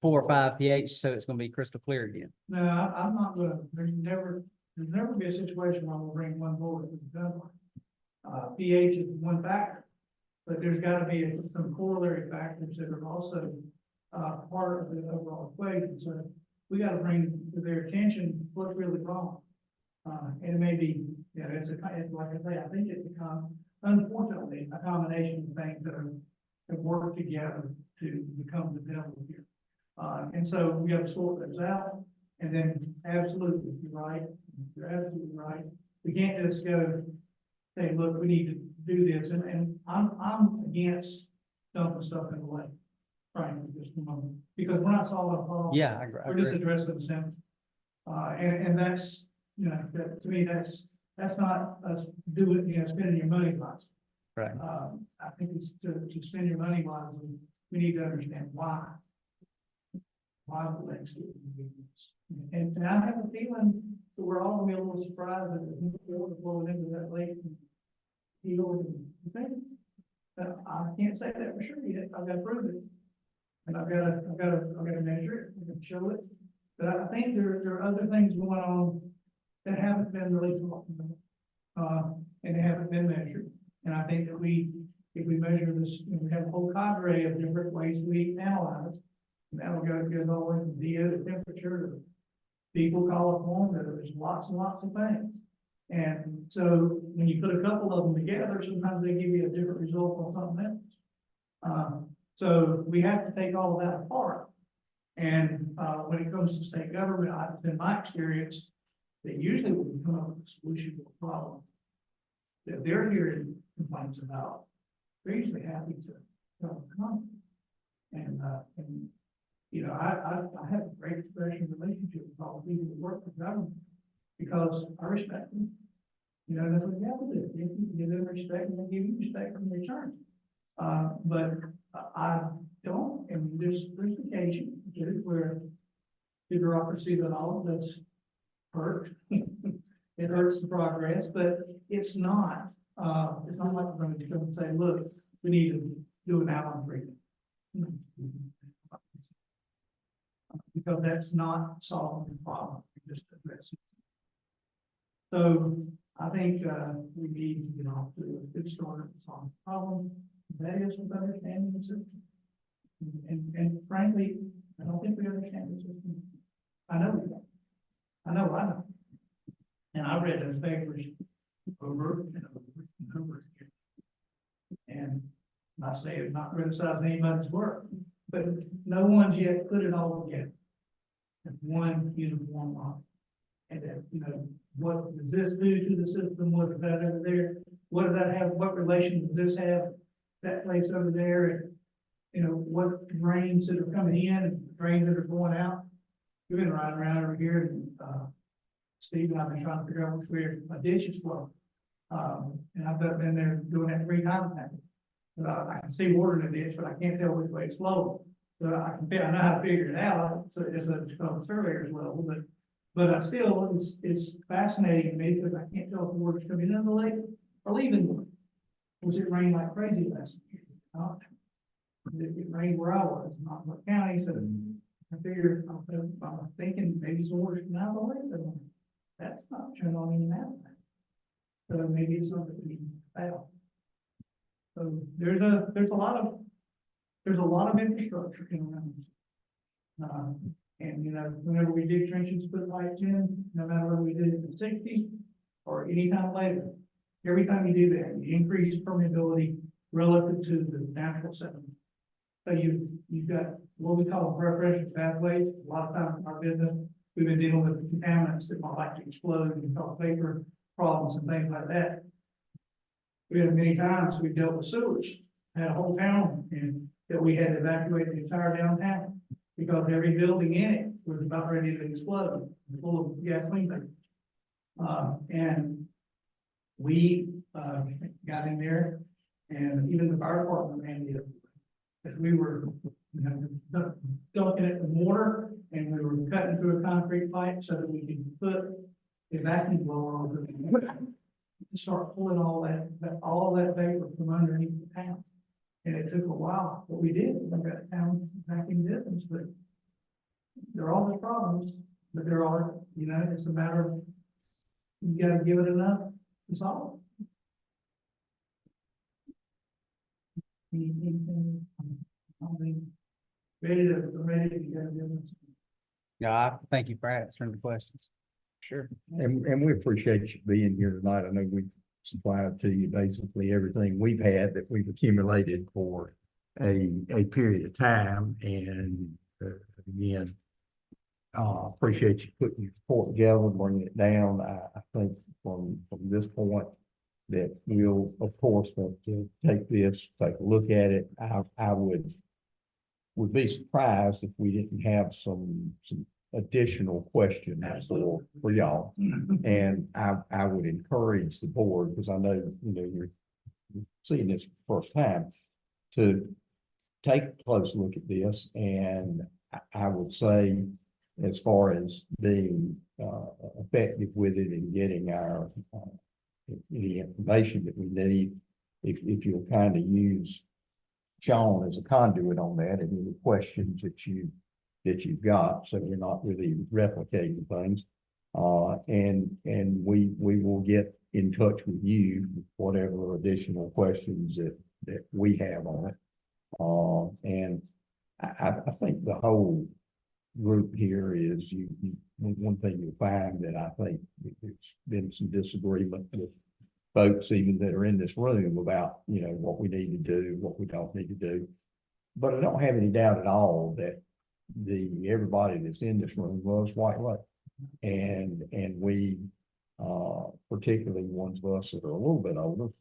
4 or 5 pH, so it's gonna be crystal clear again.
No, I'm not gonna, there's never be a situation where we'll bring one board to the gun. pH is one factor, but there's gotta be some corollary factors that are also, part of the overall equation, so we gotta bring to their attention what's really wrong. And it may be, it's like I say, I think it's unfortunately, a combination of things that have worked together to become the devil here. And so we got to sort those out, and then absolutely, you're right, you're absolutely right. We can't just go say, look, we need to do this, and I'm against dumping stuff in the lake, frankly, just a moment, because we're not solving a problem.
Yeah, I agree.
We're just addressing the symptom. And that's, that, to me, that's not us doing, spending your money wisely.
Right.
I think it's to spend your money wisely, we need to understand why. Why the lake's getting used. And I have a feeling that we're all gonna be a little surprised that the water flowing into that lake and healed and things. I can't say that for sure yet. I've got to prove it. And I've got to measure it, I've got to show it. But I think there are other things going on that haven't been really talked about. And they haven't been measured. And I think that if we measure this, we have a whole cadre of different ways we analyze. And that will goes all the way from DO to temperature to people call it form, there's lots and lots of things. And so when you put a couple of them together, sometimes they give you a different result on something else. So we have to take all of that apart. And when it comes to state government, in my experience, they usually will come up with a solution to a problem that they're hearing complaints about. They're usually happy to come. And I have a great professional relationship with all the people that work for government because I respect them. That's what you have to do. You have to give them respect and they give you respect in return. But I don't, and there's occasion where the bureaucracy that all of us hurt. It hurts the progress, but it's not like we're going to come and say, look, we need to do an add-on agreement. Because that's not solving the problem, we just address it. So I think we need to get off to a good start to solve the problem. That is with understanding the system. And frankly, I don't think we understand the system. I know we don't. I know. And I read those papers over and over and over again. And I say it's not criticizing anybody's work, but no one's yet put it all together. One uniform model. And then, what does this do to the system? What is that over there? What does that have? What relation does this have? That place over there? And, what drains that are coming in and drains that are going out? We've been riding around over here and, Steve and I've been trying to figure out which way my ditch is flowing. And I've been there doing that 3 times now. I can see water in the ditch, but I can't tell which way it's flowing. So I know how to figure it out. So it's a surveyor's level, but still, it's fascinating to me because I can't tell if the water's coming into the lake or leaving the lake. Was it rained like crazy last year? It rained where I was, not what county. So I figured, I'm thinking maybe some water's coming out of the lake, but that's not turning on any matter. So maybe it's something we need to fail. So there's a lot of infrastructure in around. And you know, whenever we dig trenches, put lights in, no matter whether we did it in the sixties or any time later, every time you do that, you increase permeability relative to the natural sediment. So you've got what we call preferential pathways. A lot of times in our business, we've been dealing with contaminants that might like to explode and cause vapor problems and things like that. We had many times we dealt with sewage, had a whole town and that we had to evacuate the entire downtown because every building in it was about ready to explode, full of gasoline vapor. And we, got in there and even the fire department mandated it. As we were, you know, dunking it in water and we were cutting through a concrete pipe so that we could put a vacuum blower over it. To start pulling all that vapor from underneath the town. And it took a while, but we did. We got the town back in business, but there are always problems, but there are, you know, it's a matter of you gotta give it enough to solve. Anything, I mean, ready to get a business.
Yeah, I thank you for answering the questions. Sure.
And we appreciate you being here tonight. I know we supplied to you basically everything we've had that we've accumulated for a period of time. And again, appreciate you putting your report together, bringing it down. I think from this point that we'll, of course, want to take this, take a look at it. I would be surprised if we didn't have some additional questions for y'all. And I would encourage the board, because I know, you know, you're seeing this for the first time, to take a close look at this. And I would say, as far as being effective with it and getting our any information that we need, if you'll kind of use Sean as a conduit on that and any questions that you've got, so you're not really replicating things. And we will get in touch with you with whatever additional questions that we have on it. And I think the whole group here is one thing you'll find that I think there's been some disagreement with folks even that are in this room about, you know, what we need to do, what we don't need to do. But I don't have any doubt at all that everybody that's in this room loves White Lake. And we, particularly ones of us that are a little bit older,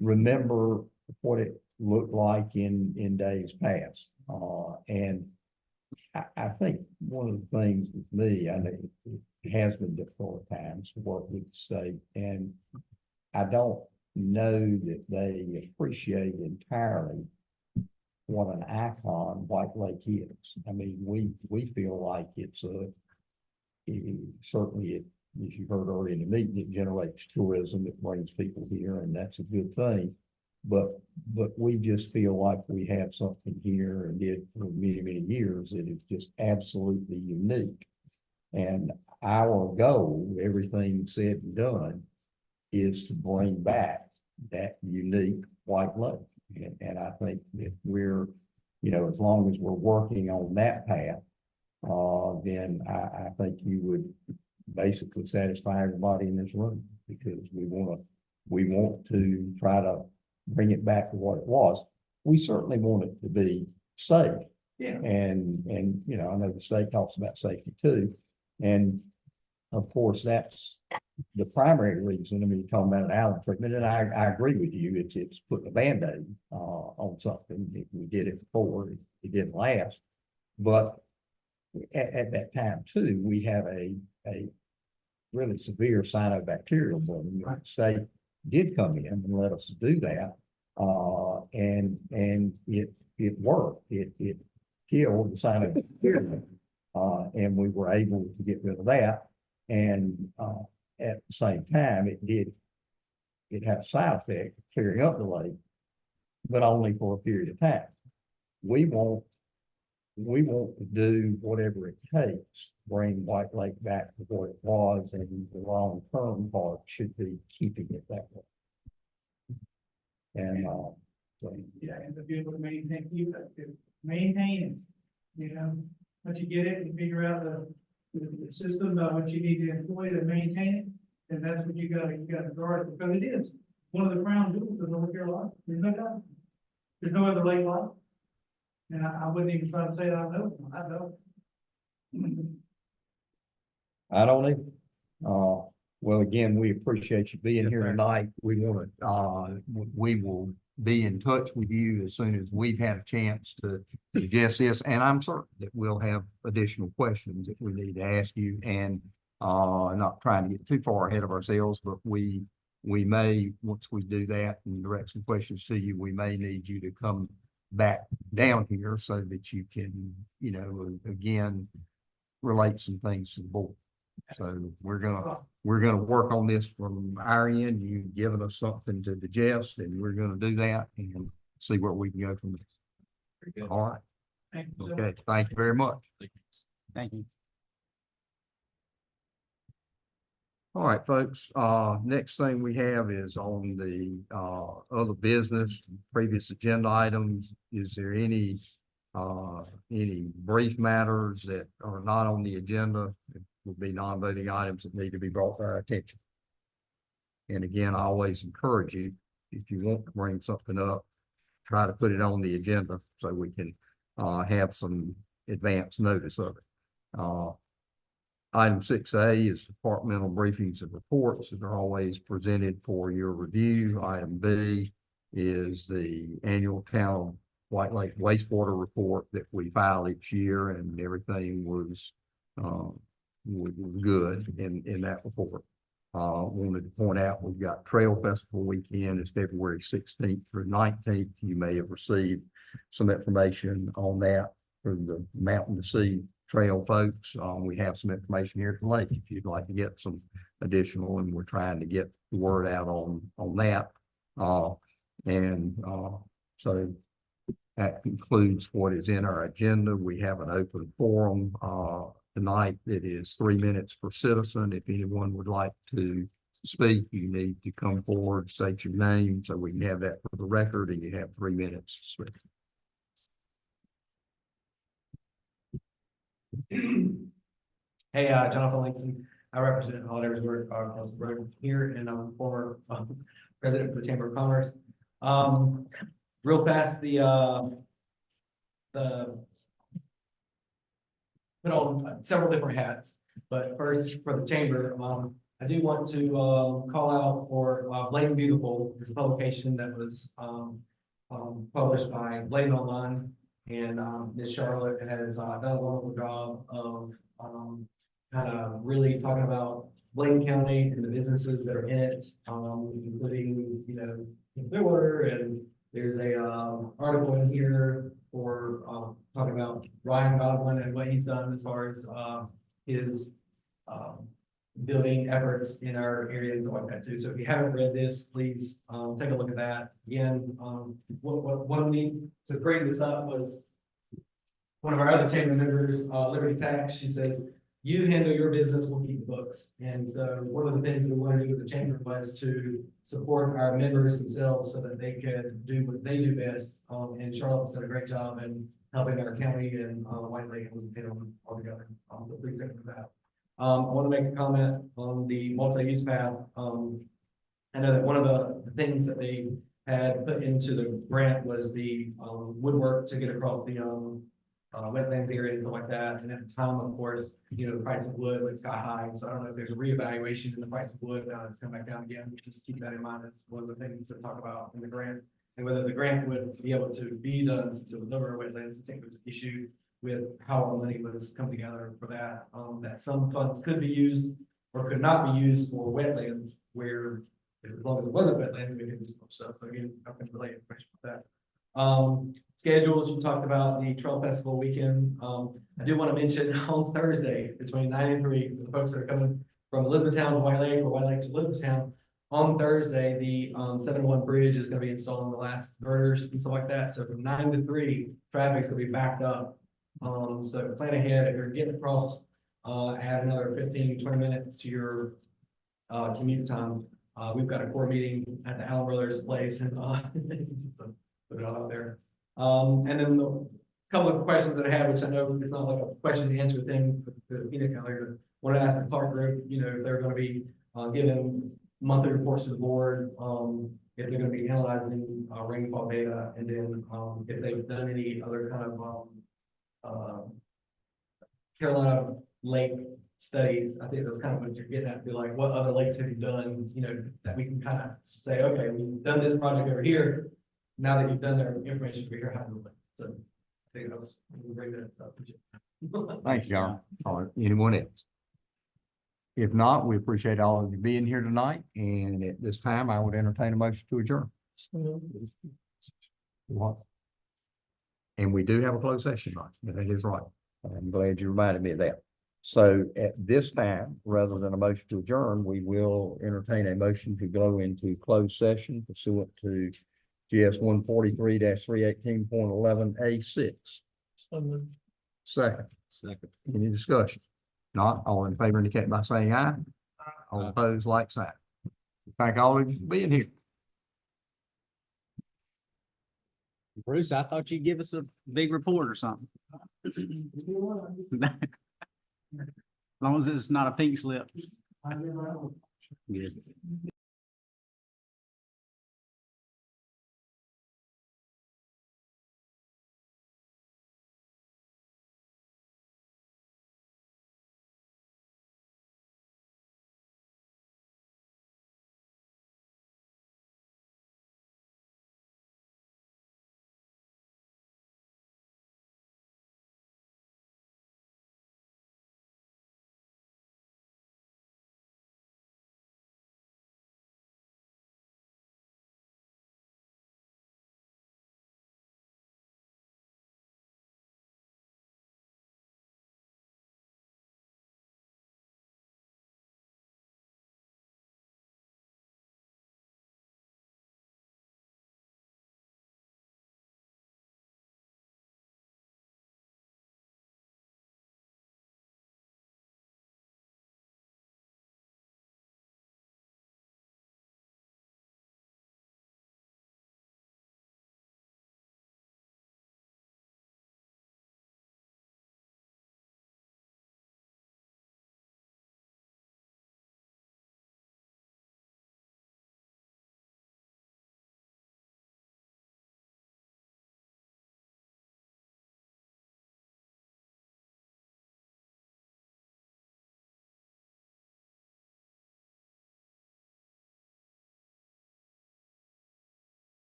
remember what it looked like in days past. And I think one of the things with me, I know it has been difficult at times to work with the state, and I don't know that they appreciate entirely what an icon White Lake is. I mean, we feel like certainly, as you heard earlier in the meeting, it generates tourism, it brings people here, and that's a good thing. But we just feel like we have something here and did for many, many years that is just absolutely unique. And our goal, everything said and done, is to bring back that unique White Lake. And I think that we're, you know, as long as we're working on that path, then I think you would basically satisfy everybody in this room, because we want to try to bring it back to what it was. We certainly want it to be safe.
Yeah.
And, you know, I know the state talks about safety too. And of course, that's the primary reason. I mean, you're talking about an alum treatment, and I agree with you. It's putting a Band-Aid on something. We did it before, it didn't last. But at that time too, we have a really severe cyanobacterial bloom. The state did come in and let us do that. And it worked. It killed the cyanobacteria. And we were able to get rid of that. And at the same time, it had a side effect of clearing up the lake, but only for a period of time. We want to do whatever it takes to bring White Lake back to what it was, and the long-term part should be keeping it that way. And, so,
Yeah, and to be able to maintain it, you know, once you get it and figure out the system, what you need to employ to maintain it, then that's what you gotta guard, because it is one of the crown jewels of North Carolina, there's no doubt. There's no other lake like it. And I wouldn't even try to say I know.
I don't know. Well, again, we appreciate you being
Yes,
here
sir.
tonight. We want to, we will be in touch with you as soon as we've had a chance to digest this. And I'm certain that we'll have additional questions that we need to ask you, and not trying to get too far ahead of ourselves, but we may, once we do that and direct some questions to you, we may need you to come back down here so that you can, you know, again, relate some things to the board. So we're gonna work on this from our end. You've given us something to digest, and we're gonna do that and see where we can go from there. All right.
Thank you.
Okay. Thank you very much.
Thank you.
All right, folks. Next thing we have is on the other business, previous agenda items. Is there any brief matters that are not on the agenda? It would be non-voting items that need to be brought to our attention. And again, I always encourage you, if you want to bring something up, try to put it on the agenda so we can have some advance notice of it. Item 6A is departmental briefings and reports that are always presented for your review. Item B is the annual town White Lake wastewater report that we file each year, and everything was good in that report. Wanted to point out, we've got Trail Festival weekend is February 16th through 19th. You may have received some information on that from the Mountain to Sea Trail folks. We have some information here at the lake if you'd like to get some additional, and we're trying to get the word out on that. So that concludes what is in our agenda. We have an open forum tonight that is 3 minutes per citizen. If anyone would like to speak, you need to come forward, state your name so we can have that for the record, and you have 3 minutes to speak.
Hey, Jonathan Langston. I represent auditors across the road here, and I'm former president for the Chamber of Commerce. Real fast, put on several different hats, but first for the chamber, I do want to call out for Bladen Beautiful. It's a publication that was published by Bladen Online, and Ms. Charlotte has done a wonderful job of kind of really talking about Bladen County and the businesses that are in it, including, you know, Clearwater, and there's a article in here for talking about Ryan Godwin and what he's done as far as his building efforts in our areas and like that too. So if you haven't read this, please take a look at that. Again, what we to bring this up was one of our other chamber members, Liberty Tax. She says, "You handle your business, we'll keep the books." And so one of the things we want to do with the chamber was to support our members themselves so that they could do what they do best. And Charlotte's done a great job in helping our county and White Lake all together. So please think of that. I want to make a comment on the multi-use path. I know that one of the things that they had put into the grant was the woodwork to get across the wetlands area and stuff like that. And at the time, of course, you know, the price of wood went sky high. So I don't know if there's a reevaluation in the price of wood. It's come back down again. Just keep that in mind. That's one of the things to talk about in the grant, and whether the grant would be able to be done since it was over wetlands. I think there was an issue with how our money was come together for that. That some funds could be used or could not be used for wetlands, where as long as it wasn't wetlands, we could do some stuff. So again, I can relate information with that. Schedules, you talked about the Trail Festival weekend. I do want to mention on Thursday between 9 and 3, for the folks that are coming from Elizabethtown to White Lake or White Lake to Elizabethtown, on Thursday, the 7-1 bridge is going to be installing the last girders and stuff like that. So from 9 to 3, traffic's going to be backed up. So plan ahead. If you're getting across, add another 15-20 minutes to your commute time. We've got a core meeting at the Allen Brothers place and, just to put it out there. And then the couple of questions that I have, which I know is not like a question and answer thing for the Phoenix County, but want to ask the Clark group, you know, if they're going to be, giving monthly reports to the board, if they're going to be analyzing, rainfall data, and then, if they've done any other kind of, Carolina Lake studies. I think that's kind of what you're getting at, be like, what other lakes have you done, you know, that we can kind of say, okay, we've done this project over here. Now that you've done their information over here, how to do it. So I think that was, we'll bring that up.
Thank you, Darrell. All right, anyone else? If not, we appreciate all of you being here tonight, and at this time, I would entertain a motion to adjourn. What? And we do have a closed session, right? That is right. I'm glad you reminded me of that. So at this time, rather than a motion to adjourn, we will entertain a motion to go into closed session pursuant to GS 143-318.11A6. Second.
Second.
Any discussion? Not all in favor indicate by saying aye. All opposed, like sign. Thank all of you for being here.
Bruce, I thought you'd give us a big report or something. As long as it's not a pink slip. Good.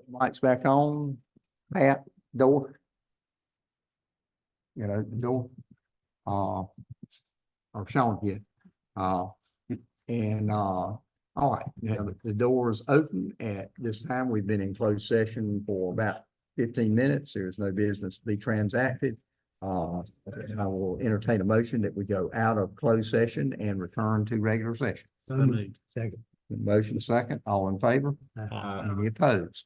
Mike's back on, Pat, door. You know, the door. Or Sean here. All right, the door is open at this time. We've been in closed session for about 15 minutes. There's no business to be transacted. And I will entertain a motion that we go out of closed session and return to regular session.
Second.
Motion second, all in favor? Any opposed?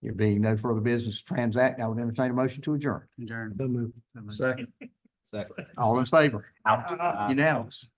There being no further business to transact, I would entertain a motion to adjourn.
Adjourn.
So moved.
Second,
Second.
all in favor? Unanimous.